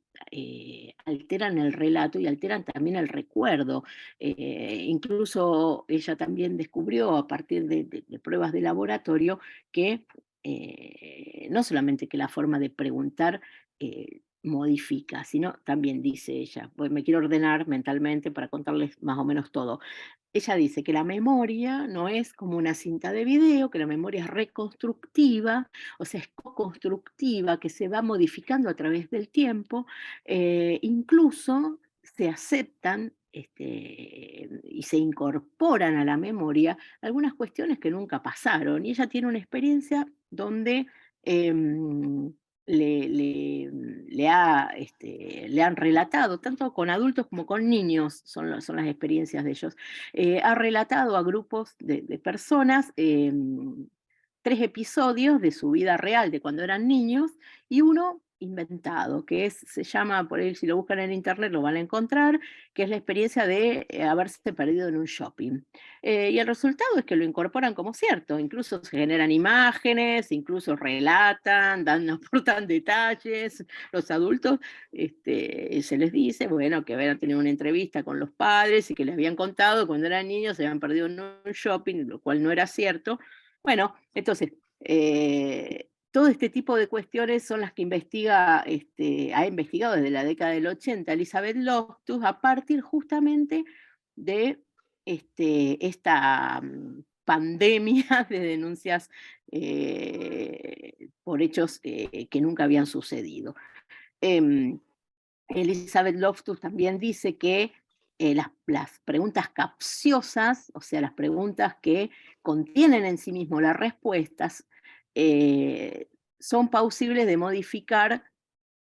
alteran el relato y alteran también el recuerdo. Incluso ella también descubrió, a partir de pruebas de laboratorio, que no solamente que la forma de preguntar modifica, sino también, dice ella, pues me quiero ordenar mentalmente para contarles más o menos todo. Ella dice que la memoria no es como una cinta de video, que la memoria es reconstructiva, o sea, es co-constructiva, que se va modificando a través del tiempo. Incluso se aceptan y se incorporan a la memoria algunas cuestiones que nunca pasaron. Y ella tiene una experiencia donde em, le han relatado, tanto con adultos como con niños, son las experiencias de ellos. Ha relatado a grupos de personas 3 episodios de su vida real, de cuando eran niños, y uno inventado, se llama, por ahí si lo buscan en internet lo van a encontrar, que es la experiencia de haberse perdido en un shopping. Y el resultado es que lo incorporan como cierto, incluso se generan imágenes, incluso relatan, aportan detalles. Los adultos se les dice, bueno, que habían tenido una entrevista con los padres y que les habían contado cuando eran niños se habían perdido en un shopping, lo cual no era cierto. Bueno, entonces, todo este tipo de cuestiones son las que ha investigado desde la década del 80 Elizabeth Loftus, a partir justamente de esta pandemia de denuncias por hechos que nunca habían sucedido. Elizabeth Loftus también dice que las preguntas capciosas, o sea, las preguntas que contienen en sí mismo las respuestas, son plausibles de modificar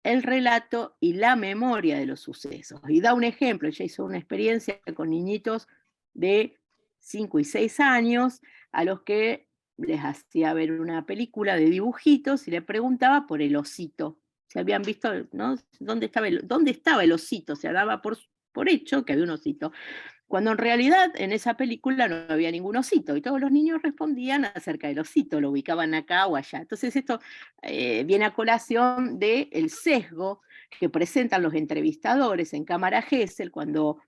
el relato y la memoria de los sucesos. Y da un ejemplo, ella hizo una experiencia con niñitos de 5 y 6 años, a los que les hacía ver una película de dibujitos y le preguntaba por el osito. Se habían visto, ¿no? ¿Dónde estaba el osito? Se daba por hecho que había un osito, cuando en realidad en esa película no había ningún osito, y todos los niños respondían acerca del osito, lo ubicaban acá o allá. Entonces esto viene a colación del sesgo que presentan los entrevistadores en cámara Gesell cuando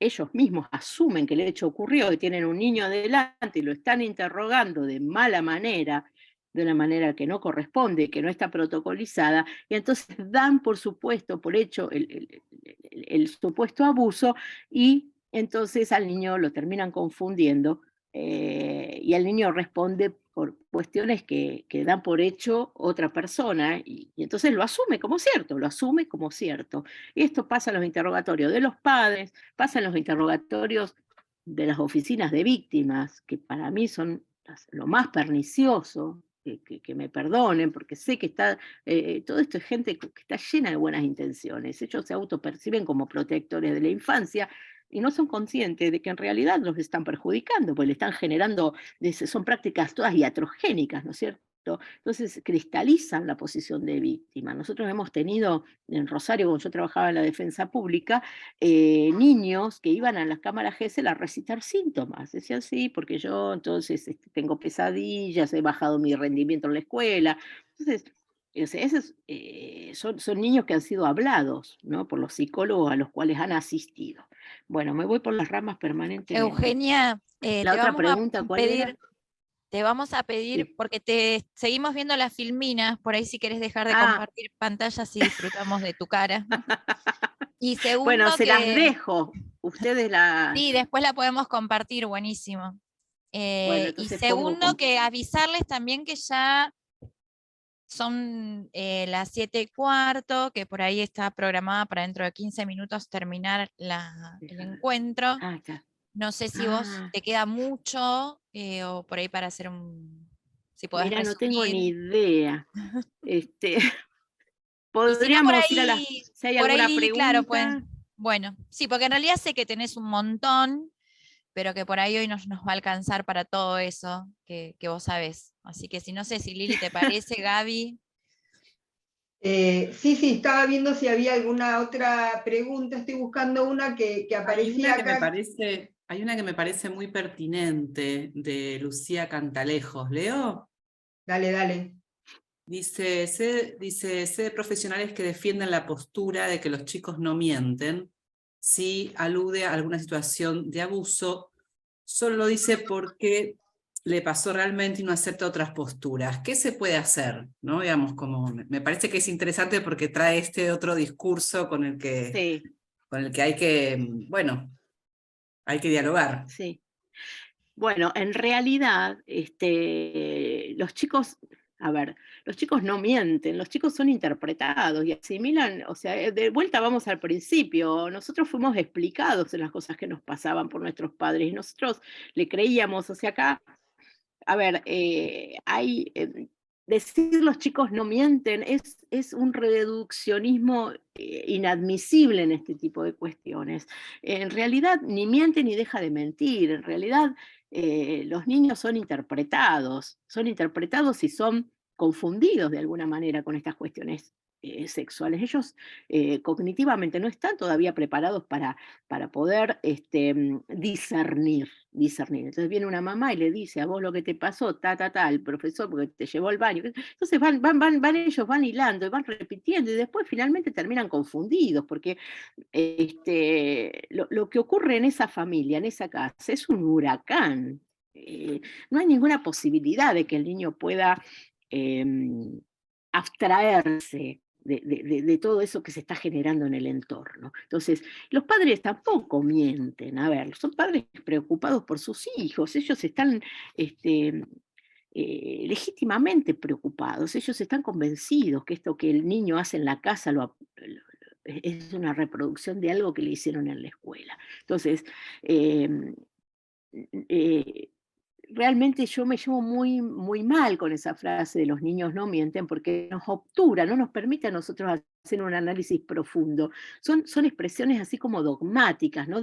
ellos mismos asumen que el hecho ocurrió, y tienen un niño adelante y lo están interrogando de mala manera, de una manera que no corresponde, que no está protocolizada, y entonces dan por supuesto, por hecho, el supuesto abuso, y entonces al niño lo terminan confundiendo, y el niño responde por cuestiones que dan por hecho otra persona, y entonces lo asume como cierto, lo asume como cierto. Y esto pasa en los interrogatorios de los padres, pasa en los interrogatorios de las oficinas de víctimas, que para mí son lo más pernicioso. Que me perdonen, porque sé que todo esto es gente que está llena de buenas intenciones. Ellos se autoperciben como protectores de la infancia y no son conscientes de que en realidad los están perjudicando, porque le están generando, son prácticas todas iatrogénicas, ¿no es cierto? Entonces cristalizan la posición de víctima. Nosotros hemos tenido en Rosario, cuando yo trabajaba en la defensa pública, niños que iban a las cámaras Gesell a recitar síntomas. Decían, sí, porque yo entonces tengo pesadillas, he bajado mi rendimiento en la escuela. Entonces, esos son niños que han sido hablados, ¿no?, por los psicólogos a los cuales han asistido. Bueno, me voy por las ramas permanentemente. Eugenia, La otra pregunta, ¿cuál era? te vamos a pedir, Sí. porque te seguimos viendo las filminas, por ahí si querés dejar de Ah. compartir pantallas y disfrutamos de tu cara. Y segundo Bueno, se las que dejo. Ustedes las... sí, después la podemos compartir, buenísimo. Bueno, Y entonces segundo, que avisarles también que ya son las 7:15, que por ahí está programada para dentro de 15 minutos terminar el encuentro. Ah, está. No sé si vos te queda mucho o por ahí para hacer si podés Mira, no tengo ni resumir. idea. Y si no, por Podríamos ir a ahí, si hay por ahí alguna Lili, claro, pues, pregunta. bueno, sí, porque en realidad sé que tenés un montón, pero que por ahí hoy nos va a alcanzar para todo eso que vos sabés. Así que si no sé si Lili te parece, Gaby. Sí, estaba viendo si había alguna otra pregunta, estoy buscando una que aparecía acá. Hay una que me parece muy pertinente, de Lucía Cantalejos. ¿Leo? Dale. Dice, sé de profesionales que defienden la postura de que los chicos no mienten si alude a alguna situación de abuso, solo lo dice porque le pasó realmente y no acepta otras posturas. ¿Qué se puede hacer? ¿No? Digamos, me parece que es interesante porque trae este otro discurso con el que, Sí. con el que hay que dialogar. Sí. Bueno, en realidad, los chicos no mienten, los chicos son interpretados y asimilan, o sea, de vuelta vamos al principio, nosotros fuimos explicados en las cosas que nos pasaban por nuestros padres y nosotros le creíamos, o sea, acá, decir los chicos no mienten es un reduccionismo inadmisible en este tipo de cuestiones. En realidad ni miente ni deja de mentir, en realidad los niños son interpretados y son confundidos de alguna manera con estas cuestiones sexuales. Ellos cognitivamente no están todavía preparados para poder discernir. Entonces viene una mamá y le dice a vos lo que te pasó, el profesor porque te llevó al baño. Entonces ellos van hilando y van repitiendo y después finalmente terminan confundidos porque lo que ocurre en esa familia, en esa casa, es un huracán. no hay ninguna posibilidad de que el niño pueda abstraerse de todo eso que se está generando en el entorno. Entonces, los padres tampoco mienten, a ver, son padres preocupados por sus hijos, ellos están legítimamente preocupados, ellos están convencidos que esto que el niño hace en la casa es una reproducción de algo que le hicieron en la escuela. Entonces, realmente yo me llevo muy, muy mal con esa frase de los niños no mienten, porque nos obtura, no nos permite a nosotros hacer un análisis profundo. Son expresiones así como dogmáticas, ¿no?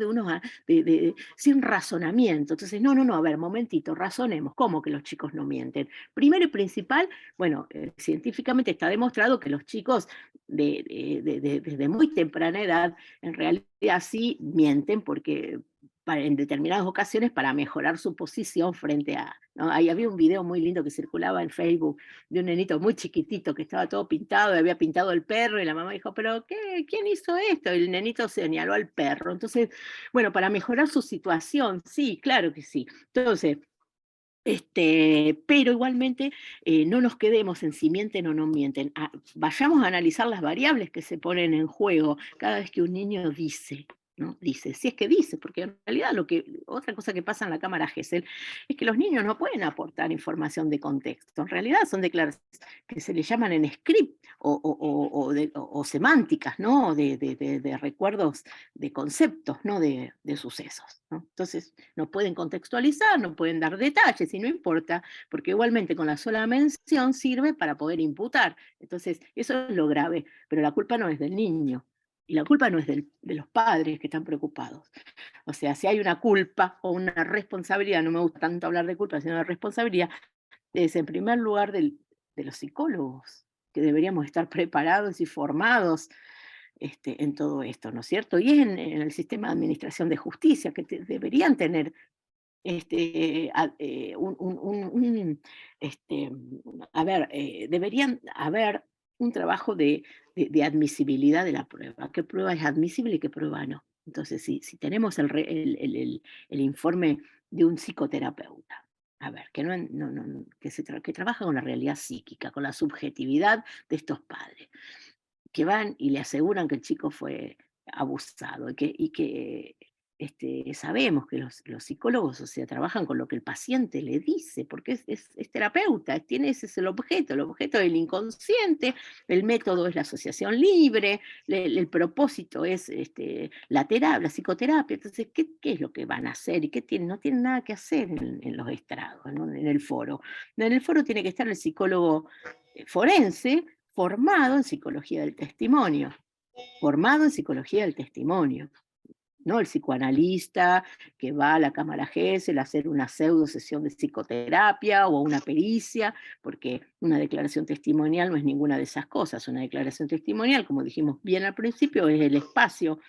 Sin razonamiento. Entonces, no, a ver, momentito, razonemos. ¿Cómo que los chicos no mienten? Primero y principal, bueno, científicamente está demostrado que los chicos desde muy temprana edad, en realidad sí mienten, porque en determinadas ocasiones para mejorar su posición frente a... ¿no? Ahí había un video muy lindo que circulaba en Facebook de un nenito muy chiquitito que estaba todo pintado, y había pintado el perro, y la mamá dijo, ¿pero qué? ¿Quién hizo esto? Y el nenito señaló al perro. Entonces, bueno, para mejorar su situación, sí, claro que sí. Entonces, pero igualmente no nos quedemos en si mienten o no mienten. Vayamos a analizar las variables que se ponen en juego cada vez que un niño dice, ¿no? Dice, si es que dice, porque en realidad otra cosa que pasa en la cámara Gesell es que los niños no pueden aportar información de contexto. En realidad son declaraciones que se le llaman en script o semánticas, ¿no? De recuerdos, de conceptos, ¿no? De sucesos, ¿no? Entonces no pueden contextualizar, no pueden dar detalles, y no importa, porque igualmente con la sola mención sirve para poder imputar. Entonces eso es lo grave, pero la culpa no es del niño. Y la culpa no es de los padres que están preocupados. O sea, si hay una culpa o una responsabilidad, no me gusta tanto hablar de culpa, sino de responsabilidad, es en primer lugar de los psicólogos, que deberíamos estar preparados y formados en todo esto, ¿no es cierto? Y es en el sistema de administración de justicia, que deberían tener deberían haber un trabajo de admisibilidad de la prueba. ¿Qué prueba es admisible y qué prueba no? Entonces, si tenemos el informe de un psicoterapeuta, a ver, que trabaja con la realidad psíquica, con la subjetividad de estos padres, que van y le aseguran que el chico fue abusado, y que sabemos que los psicólogos, o sea, trabajan con lo que el paciente le dice, porque es terapeuta, ese es el objeto es el inconsciente, el método es la asociación libre, el propósito es la psicoterapia. Entonces, ¿qué es lo que van a hacer? ¿Y qué no tienen nada que hacer en los estrados, ¿no? En el foro? En el foro tiene que estar el psicólogo forense, formado en psicología del testimonio, no el psicoanalista que va a la cámara Gesell a hacer una pseudo sesión de psicoterapia o una pericia, porque una declaración testimonial no es ninguna de esas cosas. Una declaración testimonial, como dijimos bien al principio, es el espacio,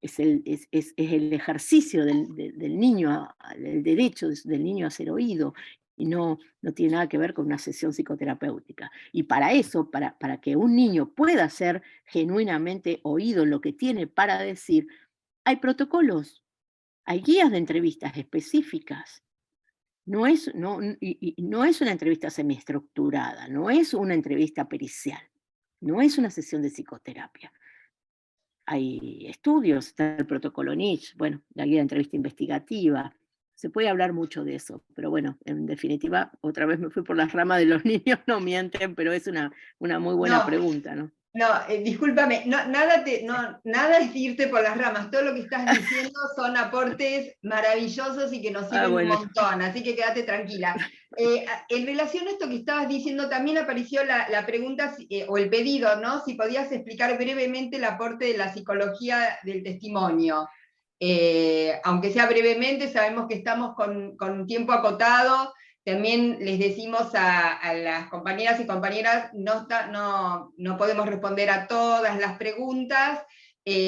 es el ejercicio del niño, el derecho del niño a ser oído, y no tiene nada que ver con una sesión psicoterapéutica. Y para eso, para que un niño pueda ser genuinamente oído en lo que tiene para decir, hay protocolos, hay guías de entrevistas específicas. No es una entrevista semiestructurada, no es una entrevista pericial, no es una sesión de psicoterapia. Hay estudios, está el protocolo Niche, bueno, la guía de entrevista investigativa. Se puede hablar mucho de eso, pero bueno, en definitiva, otra vez me fui por las ramas de los niños no mienten, pero es una muy buena pregunta, ¿no? No, discúlpame, nada es irte por las ramas, todo lo que estás diciendo son aportes maravillosos y que nos sirven un montón, así que quédate tranquila. En relación a esto que estabas diciendo, también apareció la pregunta, o el pedido, ¿no? Si podías explicar brevemente el aporte de la psicología del testimonio. Aunque sea brevemente, sabemos que estamos con tiempo acotado. También les decimos a las compañeras y compañeras, no podemos responder a todas las preguntas.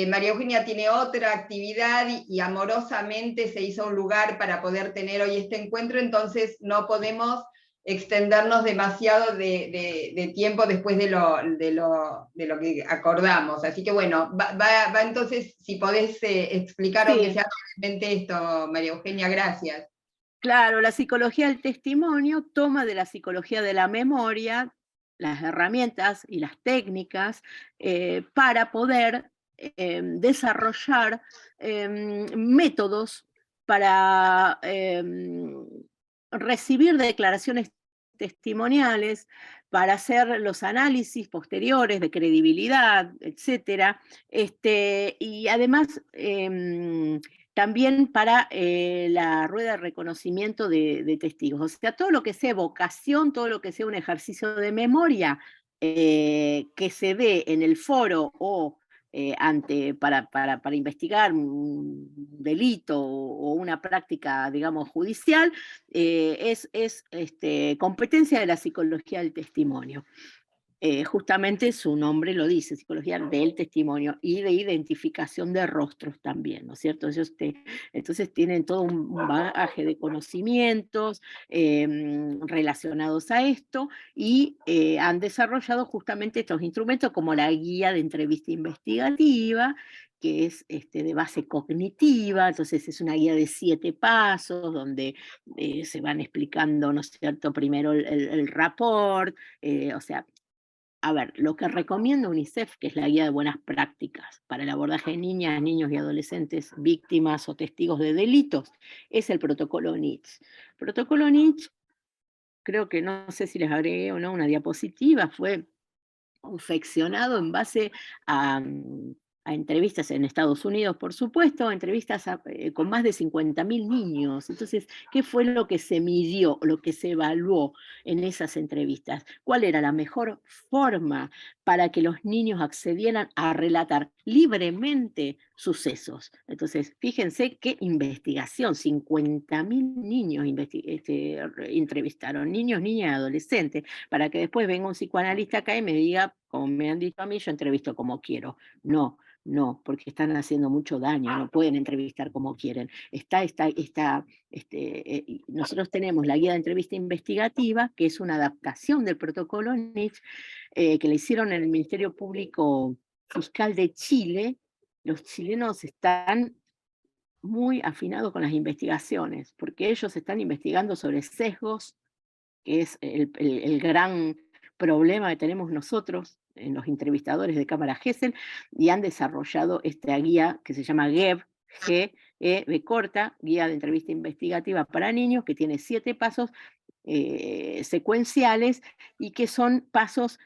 María Eugenia tiene otra actividad y amorosamente se hizo un lugar para poder tener hoy este encuentro, entonces no podemos extendernos demasiado de tiempo después de lo que acordamos. Así que bueno, va entonces, si podés explicar, aunque sea brevemente esto, María Eugenia, gracias. Claro, la psicología del testimonio toma de la psicología de la memoria las herramientas y las técnicas para poder desarrollar métodos para recibir declaraciones testimoniales, para hacer los análisis posteriores de credibilidad, etcétera, y además también para la rueda de reconocimiento de testigos. O sea, todo lo que sea evocación, todo lo que sea un ejercicio de memoria que se dé en el foro o para investigar un delito o una práctica, digamos, judicial, es competencia de la psicología del testimonio. Justamente su nombre lo dice, psicología del testimonio y de identificación de rostros también, ¿no es cierto? Entonces tienen todo un bagaje de conocimientos relacionados a esto y han desarrollado justamente estos instrumentos como la guía de entrevista investigativa, que es de base cognitiva, entonces es una guía de 7 pasos donde se van explicando, ¿no es cierto?, primero el rapport, o sea, a ver, lo que recomienda UNICEF, que es la guía de buenas prácticas para el abordaje de niñas, niños y adolescentes víctimas o testigos de delitos, es el protocolo NICH. El protocolo NICH, creo que no sé si les agregué o no una diapositiva, fue confeccionado en base a entrevistas en Estados Unidos, por supuesto, entrevistas con más de 50.000 niños. Entonces, ¿qué fue lo que se midió, lo que se evaluó en esas entrevistas? ¿Cuál era la mejor forma para que los niños accedieran a relatar libremente sucesos? Entonces, fíjense qué investigación, 50.000 niños entrevistaron, niños, niñas y adolescentes, para que después venga un psicoanalista acá y me diga, como me han dicho a mí, yo entrevisto como quiero. No, porque están haciendo mucho daño, no pueden entrevistar como quieren. Nosotros tenemos la guía de entrevista investigativa, que es una adaptación del protocolo NICH, que le hicieron en el Ministerio Público Fiscal de Chile. Los chilenos están muy afinados con las investigaciones, porque ellos están investigando sobre sesgos, que es el gran problema que tenemos nosotros en los entrevistadores de Cámara Gesell, y han desarrollado esta guía que se llama GEB, G-E-B corta, Guía de Entrevista Investigativa para Niños, que tiene 7 pasos secuenciales y que son pasos,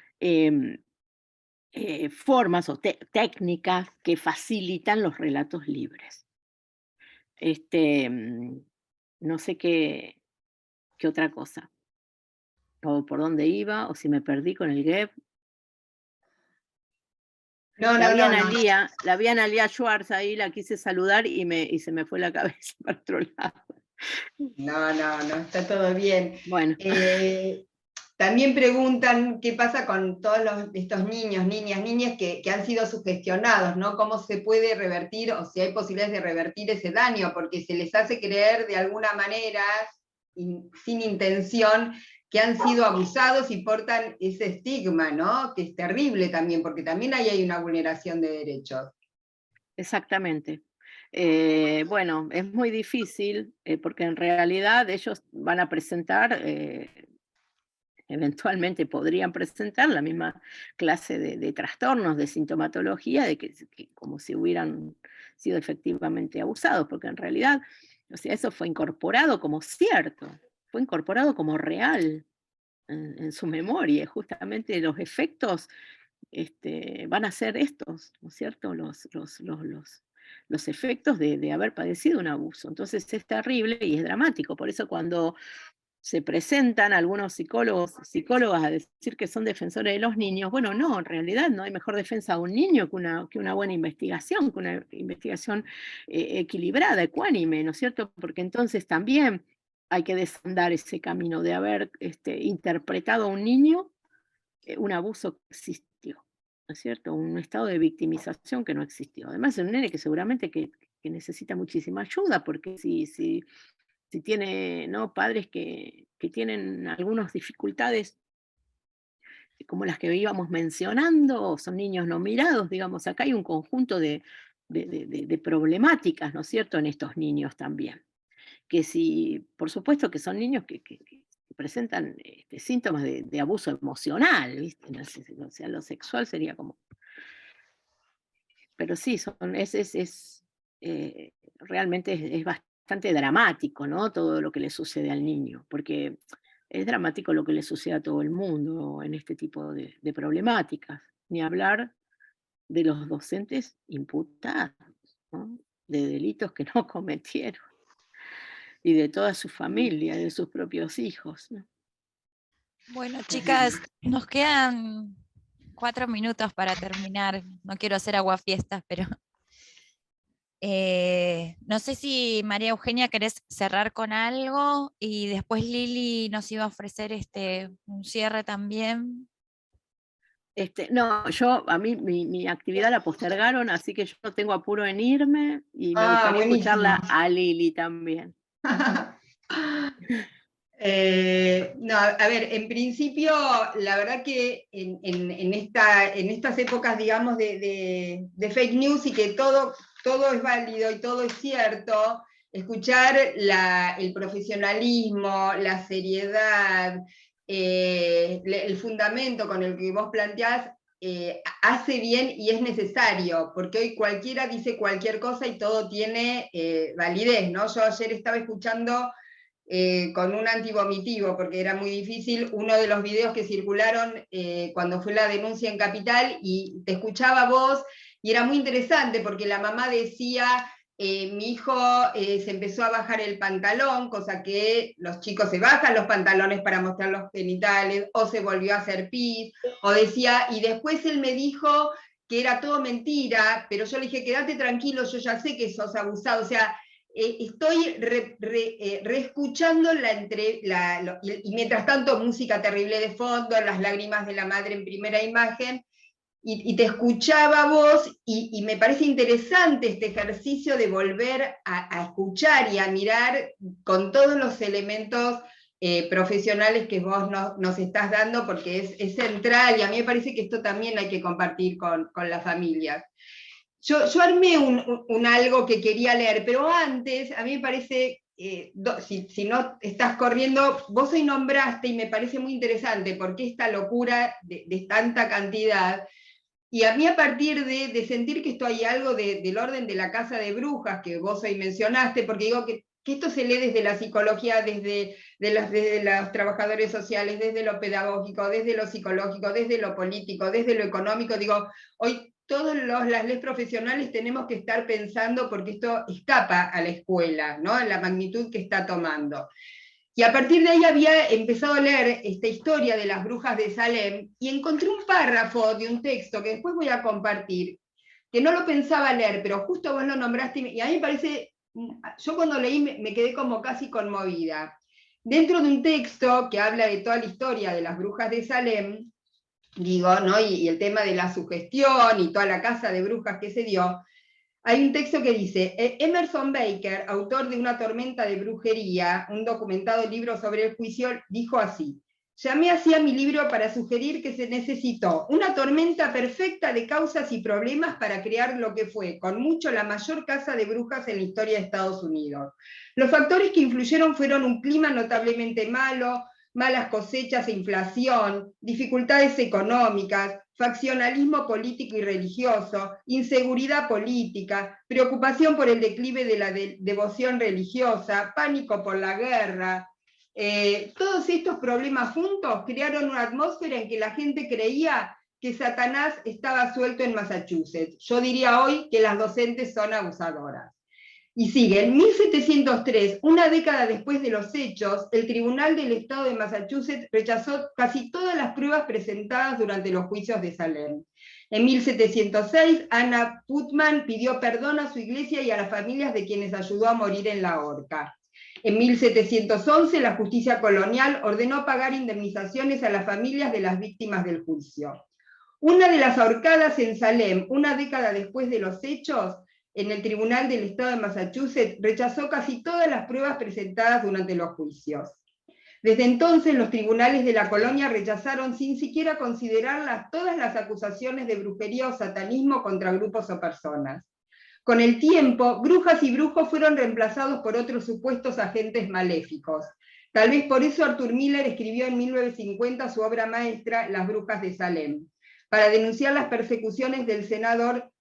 formas o técnicas que facilitan los relatos libres. No sé qué otra cosa, o por dónde iba, o si me perdí con el GEP. La vi a Analía Schwartz ahí, la quise saludar y se me fue la cabeza para otro lado. No, está todo bien. Bueno. También preguntan qué pasa con todos estos niños, niñas que han sido sugestionados, ¿no? ¿Cómo se puede revertir, o si hay posibilidades de revertir ese daño? Porque se les hace creer de alguna manera, sin intención, que han sido abusados y portan ese estigma, ¿no? Que es terrible también, porque también ahí hay una vulneración de derechos. Exactamente. Bueno, es muy difícil, porque en realidad ellos van a presentar, eventualmente podrían presentar la misma clase de trastornos, de sintomatología, de que como si hubieran sido efectivamente abusados, porque en realidad, o sea, eso fue incorporado como cierto, fue incorporado como real en su memoria. Justamente los efectos van a ser estos, ¿no es cierto? Los efectos de haber padecido un abuso. Entonces es terrible y es dramático. Por eso cuando se presentan algunos psicólogas a decir que son defensores de los niños, bueno, no, en realidad no hay mejor defensa de un niño que una buena investigación, que una investigación equilibrada, ecuánime, ¿no es cierto? Porque entonces también hay que desandar ese camino de haber interpretado a un niño un abuso que existió, ¿no es cierto? Un estado de victimización que no existió. Además, es un nene que seguramente que necesita muchísima ayuda, porque si tiene, ¿no?, padres que tienen algunas dificultades como las que íbamos mencionando, son niños no mirados, digamos, acá hay un conjunto de problemáticas, ¿no es cierto?, en estos niños también. que si, por supuesto que son niños que presentan síntomas de abuso emocional, ¿viste? O sea, lo sexual sería como... Pero sí, realmente es bastante dramático, ¿no? Todo lo que le sucede al niño, porque es dramático lo que le sucede a todo el mundo en este tipo de problemáticas, ni hablar de los docentes imputados, ¿no? De delitos que no cometieron, y de toda su familia, de sus propios hijos, ¿no? Bueno, chicas, nos quedan 4 minutos para terminar. No quiero hacer aguafiestas, pero no sé si María Eugenia querés cerrar con algo y después Lili nos iba a ofrecer un cierre también. No, a mí mi actividad la postergaron, así que yo no tengo apuro en irme y me gustaría buenísimo. escucharla a Lili también. No, a ver, en principio, la verdad que en estas épocas, digamos, de fake news y que todo es válido y todo es cierto, escuchar el profesionalismo, la seriedad, el fundamento con el que vos planteás, hace bien y es necesario, porque hoy cualquiera dice cualquier cosa y todo tiene validez, ¿no? Yo ayer estaba escuchando con un antivomitivo, porque era muy difícil, uno de los videos que circularon cuando fue la denuncia en Capital, y te escuchaba vos, y era muy interesante, porque la mamá decía, mi hijo se empezó a bajar el pantalón, cosa que los chicos se bajan los pantalones para mostrar los genitales, o se volvió a hacer pis, o decía, y después él me dijo que era todo mentira, pero yo le dije, quédate tranquilo, yo ya sé que sos abusado, o sea, estoy reescuchando y mientras tanto música terrible de fondo, las lágrimas de la madre en primera imagen, y te escuchaba vos, y me parece interesante este ejercicio de volver a escuchar y a mirar con todos los elementos profesionales que vos nos estás dando, porque es central, y a mí me parece que esto también hay que compartir con las familias. Yo armé un algo que quería leer, pero antes, a mí me parece, si no estás corriendo, vos hoy nombraste, y me parece muy interesante, porque esta locura de tanta cantidad, y a mí a partir de sentir que esto hay algo del orden de la casa de brujas, que vos hoy mencionaste, porque digo que esto se lee desde la psicología, desde los trabajadores sociales, desde lo pedagógico, desde lo psicológico, desde lo político, desde lo económico, digo, hoy todas las leyes profesionales tenemos que estar pensando, porque esto escapa a la escuela, ¿no? En la magnitud que está tomando. Y a partir de ahí había empezado a leer esta historia de las brujas de Salem, y encontré un párrafo de un texto que después voy a compartir, que no lo pensaba leer, pero justo vos lo nombraste, y a mí me parece, yo cuando leí me quedé como casi conmovida. Dentro de un texto que habla de toda la historia de las brujas de Salem, digo, ¿no? Y el tema de la sugestión y toda la casa de brujas que se dio, hay un texto que dice, Emerson Baker, autor de Una tormenta de brujería, un documentado libro sobre el juicio, dijo así: llamé así a mi libro para sugerir que se necesitó una tormenta perfecta de causas y problemas para crear lo que fue, con mucho, la mayor casa de brujas en la historia de Estados Unidos. Los factores que influyeron fueron un clima notablemente malo, malas cosechas e inflación, dificultades económicas, faccionalismo político y religioso, inseguridad política, preocupación por el declive de la devoción religiosa, pánico por la guerra. Todos estos problemas juntos crearon una atmósfera en que la gente creía que Satanás estaba suelto en Massachusetts. Yo diría hoy que las docentes son abusadoras. Y sigue, en 1703, una década después de los hechos, el Tribunal del Estado de Massachusetts rechazó casi todas las pruebas presentadas durante los juicios de Salem. En 1706, Anna Putnam pidió perdón a su iglesia y a las familias de quienes ayudó a morir en la horca. En 1711, la justicia colonial ordenó pagar indemnizaciones a las familias de las víctimas del juicio. Una de las ahorcadas en Salem, una década después de los hechos, en el Tribunal del Estado de Massachusetts, rechazó casi todas las pruebas presentadas durante los juicios. Desde entonces, los tribunales de la colonia rechazaron sin siquiera considerarlas todas las acusaciones de brujería o satanismo contra grupos o personas. Con el tiempo, brujas y brujos fueron reemplazados por otros supuestos agentes maléficos. Tal vez por eso Arthur Miller escribió en 1950 su obra maestra, Las brujas de Salem, para denunciar las persecuciones del senador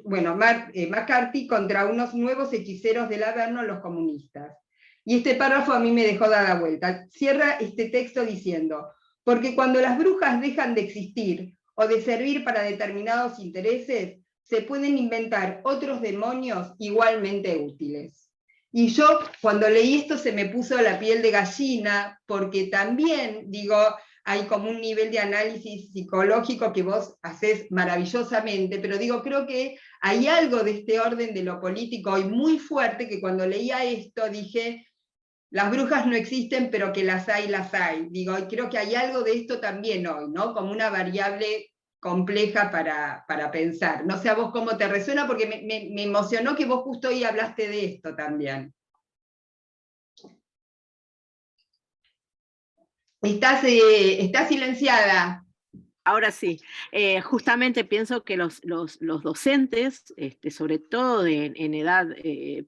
McCarthy contra unos nuevos hechiceros del Averno, los comunistas. Y este párrafo a mí me dejó dar la vuelta. Cierra este texto diciendo: porque cuando las brujas dejan de existir o de servir para determinados intereses, se pueden inventar otros demonios igualmente útiles. Y yo, cuando leí esto, se me puso la piel de gallina, porque también, digo, hay como un nivel de análisis psicológico que vos hacés maravillosamente, pero digo, creo que hay algo de este orden de lo político hoy muy fuerte, que cuando leía esto dije, las brujas no existen, pero que las hay, las hay. Digo, creo que hay algo de esto también hoy, ¿no? Como una variable compleja para pensar. No sé a vos cómo te resuena, porque me emocionó que vos justo hoy hablaste de esto también. Estás silenciada. Ahora sí, justamente pienso que los docentes, sobre todo en edad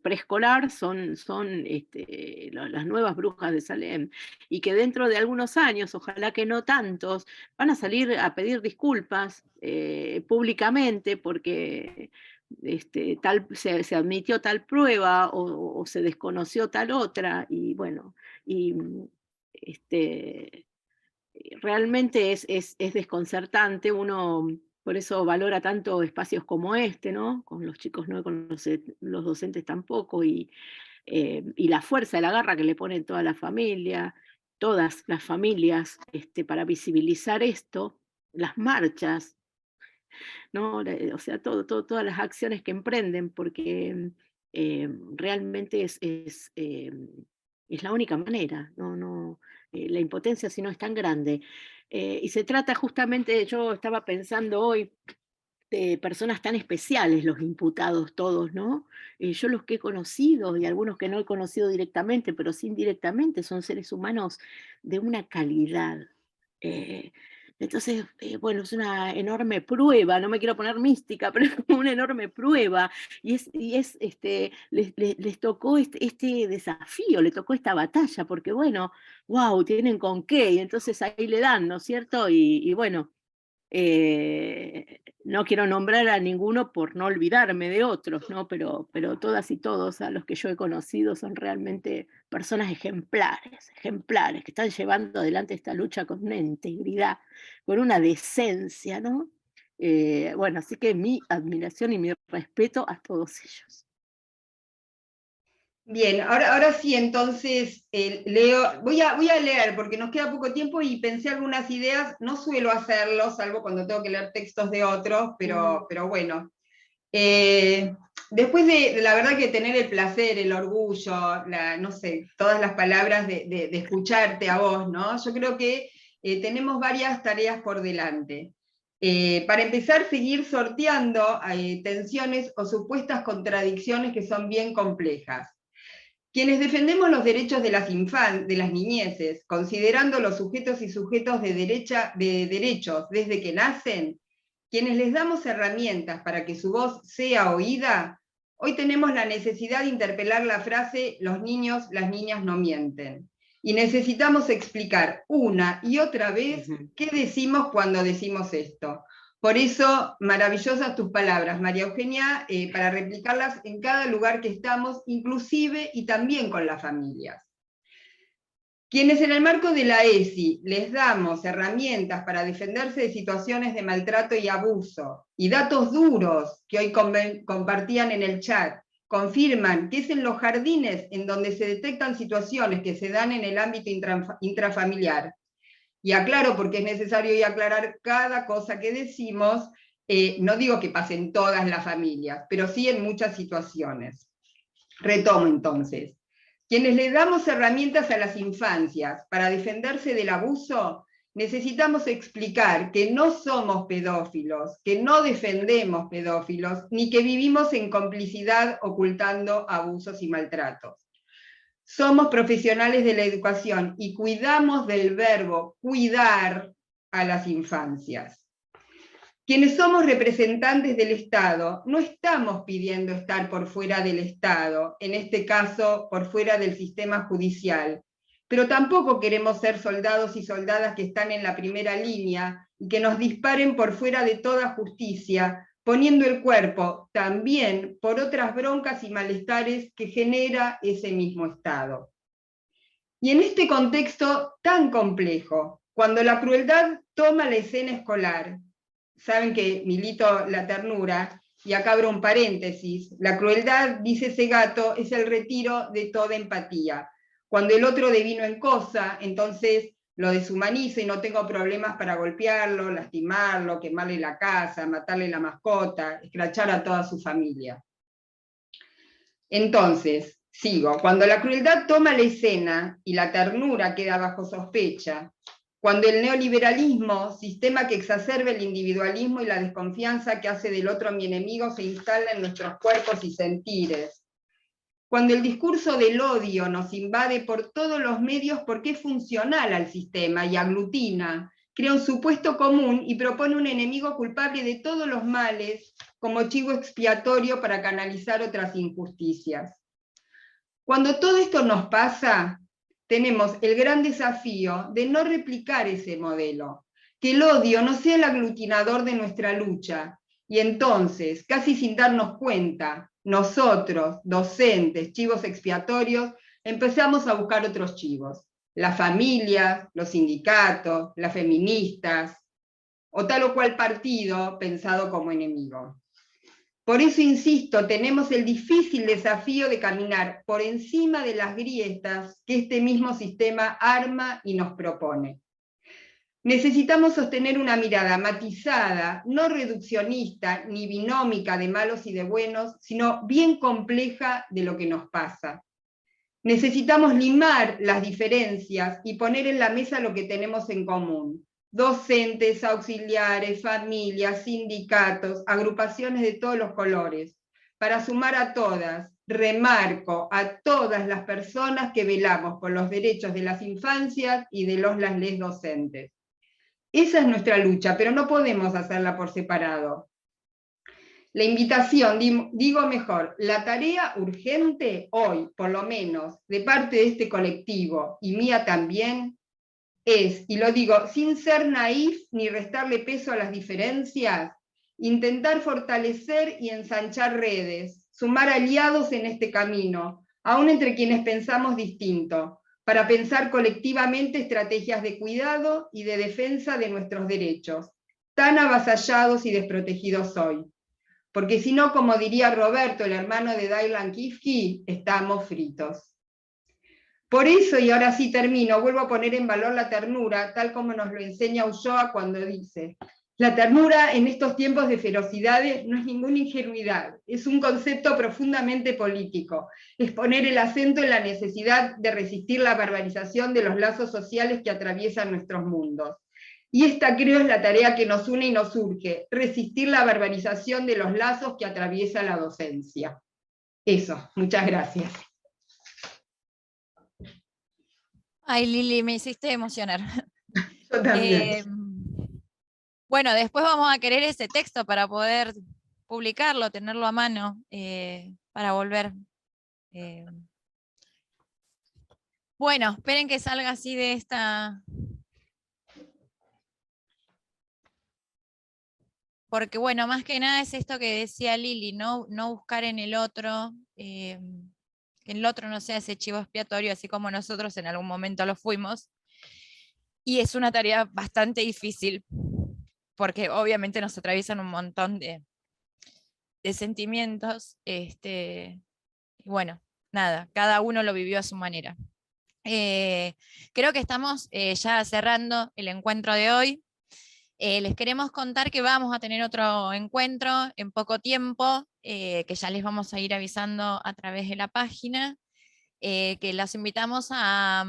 preescolar, son las nuevas brujas de Salem, y que dentro de algunos años, ojalá que no tantos, van a salir a pedir disculpas públicamente porque se admitió tal prueba o se desconoció tal otra, y bueno, y realmente es desconcertante. Uno por eso valora tanto espacios como este, ¿no? Con los chicos no, con los docentes tampoco, y la fuerza, la garra que le pone toda la familia, todas las familias, para visibilizar esto, las marchas, ¿no? O sea, todas las acciones que emprenden, porque realmente es la única manera, no, la impotencia si no es tan grande. Y se trata justamente, yo estaba pensando hoy, de personas tan especiales, los imputados todos, ¿no? Yo los que he conocido, y algunos que no he conocido directamente, pero sí indirectamente, son seres humanos de una calidad. Entonces, bueno, es una enorme prueba, no me quiero poner mística, pero es como una enorme prueba, les tocó este desafío, le tocó esta batalla, porque bueno, wow, tienen con qué, y entonces ahí le dan, ¿no es cierto? Y bueno, no quiero nombrar a ninguno por no olvidarme de otros, ¿no? Pero todas y todos a los que yo he conocido son realmente personas ejemplares, que están llevando adelante esta lucha con una integridad, con una decencia, ¿no? Bueno, así que mi admiración y mi respeto a todos ellos. Bien, ahora sí, entonces leo, voy a leer porque nos queda poco tiempo y pensé algunas ideas, no suelo hacerlo, salvo cuando tengo que leer textos de otros, pero bueno. Después de la verdad que tener el placer, el orgullo, no sé, todas las palabras de escucharte a vos, ¿no? Yo creo que tenemos varias tareas por delante. Para empezar, seguir sorteando tensiones o supuestas contradicciones que son bien complejas. Quienes defendemos los derechos de las niñeces, considerando los sujetos y sujetos de derechos desde que nacen, quienes les damos herramientas para que su voz sea oída, hoy tenemos la necesidad de interpelar la frase «los niños, las niñas no mienten». Y necesitamos explicar una y otra vez qué decimos cuando decimos esto. Por eso, maravillosas tus palabras, María Eugenia, para replicarlas en cada lugar que estamos, inclusive y también con las familias. Quienes en el marco de la ESI les damos herramientas para defenderse de situaciones de maltrato y abuso, y datos duros que hoy compartían en el chat, confirman que es en los jardines en donde se detectan situaciones que se dan en el ámbito intrafamiliar. Y aclaro, porque es necesario y aclarar cada cosa que decimos, no digo que pase en todas las familias, pero sí en muchas situaciones. Retomo entonces. Quienes le damos herramientas a las infancias para defenderse del abuso, necesitamos explicar que no somos pedófilos, que no defendemos pedófilos, ni que vivimos en complicidad ocultando abusos y maltratos. Somos profesionales de la educación y cuidamos del verbo cuidar a las infancias. Quienes somos representantes del Estado no estamos pidiendo estar por fuera del Estado, en este caso por fuera del sistema judicial, pero tampoco queremos ser soldados y soldadas que están en la primera línea y que nos disparen por fuera de toda justicia, poniendo el cuerpo también por otras broncas y malestares que genera ese mismo Estado. Y en este contexto tan complejo, cuando la crueldad toma la escena escolar, saben que milito la ternura, y acá abro un paréntesis, la crueldad, dice ese gato, es el retiro de toda empatía. Cuando el otro devino en cosa, entonces lo deshumanizo y no tengo problemas para golpearlo, lastimarlo, quemarle la casa, matarle la mascota, escrachar a toda su familia. Entonces, sigo, cuando la crueldad toma la escena y la ternura queda bajo sospecha, cuando el neoliberalismo, sistema que exacerba el individualismo y la desconfianza que hace del otro mi enemigo, se instala en nuestros cuerpos y sentires, cuando el discurso del odio nos invade por todos los medios porque es funcional al sistema y aglutina, crea un supuesto común y propone un enemigo culpable de todos los males como chivo expiatorio para canalizar otras injusticias. Cuando todo esto nos pasa, tenemos el gran desafío de no replicar ese modelo, que el odio no sea el aglutinador de nuestra lucha, y entonces, casi sin darnos cuenta, nosotros, docentes, chivos expiatorios, empezamos a buscar otros chivos, las familias, los sindicatos, las feministas, o tal o cual partido pensado como enemigo. Por eso insisto, tenemos el difícil desafío de caminar por encima de las grietas que este mismo sistema arma y nos propone. Necesitamos sostener una mirada matizada, no reduccionista ni binómica de malos y de buenos, sino bien compleja de lo que nos pasa. Necesitamos limar las diferencias y poner en la mesa lo que tenemos en común. Docentes, auxiliares, familias, sindicatos, agrupaciones de todos los colores, para sumar a todas, remarco, a todas las personas que velamos por los derechos de las infancias y de las les docentes. Esa es nuestra lucha, pero no podemos hacerla por separado. La invitación, digo mejor, la tarea urgente hoy, por lo menos, de parte de este colectivo, y mía también, es, y lo digo sin ser naif ni restarle peso a las diferencias, intentar fortalecer y ensanchar redes, sumar aliados en este camino, aún entre quienes pensamos distinto, para pensar colectivamente estrategias de cuidado y de defensa de nuestros derechos, tan avasallados y desprotegidos hoy. Porque si no, como diría Roberto, el hermano de Dylan Kifke, estamos fritos. Por eso, y ahora sí termino, vuelvo a poner en valor la ternura, tal como nos lo enseña Ulloa cuando dice: la ternura en estos tiempos de ferocidades no es ninguna ingenuidad, es un concepto profundamente político, es poner el acento en la necesidad de resistir la barbarización de los lazos sociales que atraviesan nuestros mundos. Y esta creo es la tarea que nos une y nos urge, resistir la barbarización de los lazos que atraviesa la docencia. Eso, muchas gracias. Ay, Lili, me hiciste emocionar. Yo también. Bueno, después vamos a querer ese texto para poder publicarlo, tenerlo a mano, para volver. Bueno, esperen que salga así de esta... Porque bueno, más que nada es esto que decía Lili, no buscar en el otro, que el otro no sea ese chivo expiatorio, así como nosotros en algún momento lo fuimos. Y es una tarea bastante difícil, porque obviamente nos atraviesan un montón de sentimientos. Y bueno, nada, cada uno lo vivió a su manera. Creo que estamos ya cerrando el encuentro de hoy. Les queremos contar que vamos a tener otro encuentro en poco tiempo, que ya les vamos a ir avisando a través de la página, que los invitamos a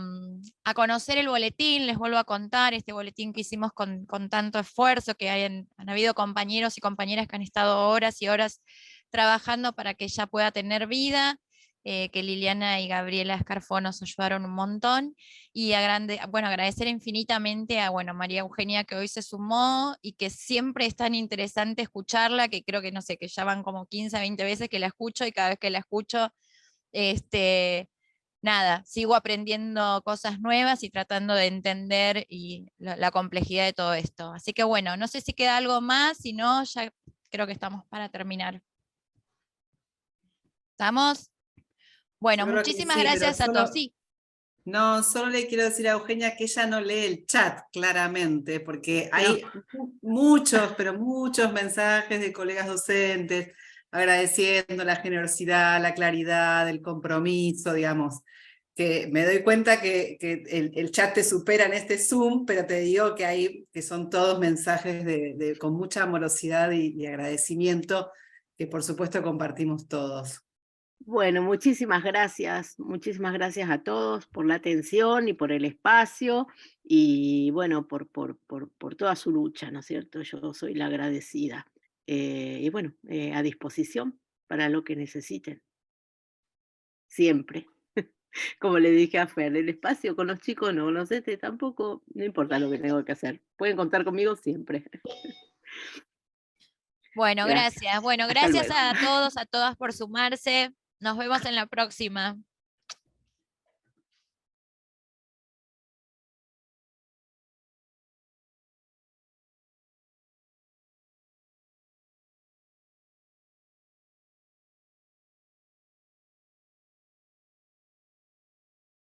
conocer el boletín. Les vuelvo a contar este boletín que hicimos con tanto esfuerzo, que han habido compañeros y compañeras que han estado horas y horas trabajando para que ya pueda tener vida. que Liliana y Gabriela Escarfó nos ayudaron un montón, y agradecer infinitamente a María Eugenia, que hoy se sumó y que siempre es tan interesante escucharla, que creo que no sé, que ya van como 15, 20 veces que la escucho, y cada vez que la escucho, nada, sigo aprendiendo cosas nuevas y tratando de entender la complejidad de todo esto. Así que bueno, no sé si queda algo más, si no, ya creo que estamos para terminar. ¿Estamos? Bueno, Yo creo que muchísimas sí, pero gracias a todos. Sí. No, solo le quiero decir a Eugenia que ella no lee el chat, claramente, porque hay muchos, pero muchos mensajes de colegas docentes agradeciendo la generosidad, la claridad, el compromiso, digamos, que me doy cuenta que el chat te supera en este Zoom, pero te digo que son todos mensajes con mucha amorosidad y agradecimiento, que por supuesto compartimos todos. Bueno, muchísimas gracias a todos por la atención y por el espacio, y bueno, por toda su lucha, ¿no es cierto? Yo soy la agradecida. Y bueno, a disposición para lo que necesiten, siempre. Como le dije a Fer, el espacio con los chicos no, los tampoco, no importa lo que tengo que hacer. Pueden contar conmigo siempre. Bueno, Gracias. gracias. Bueno, Hasta gracias luego. a todos, a todas por sumarse. Nos vemos en la próxima.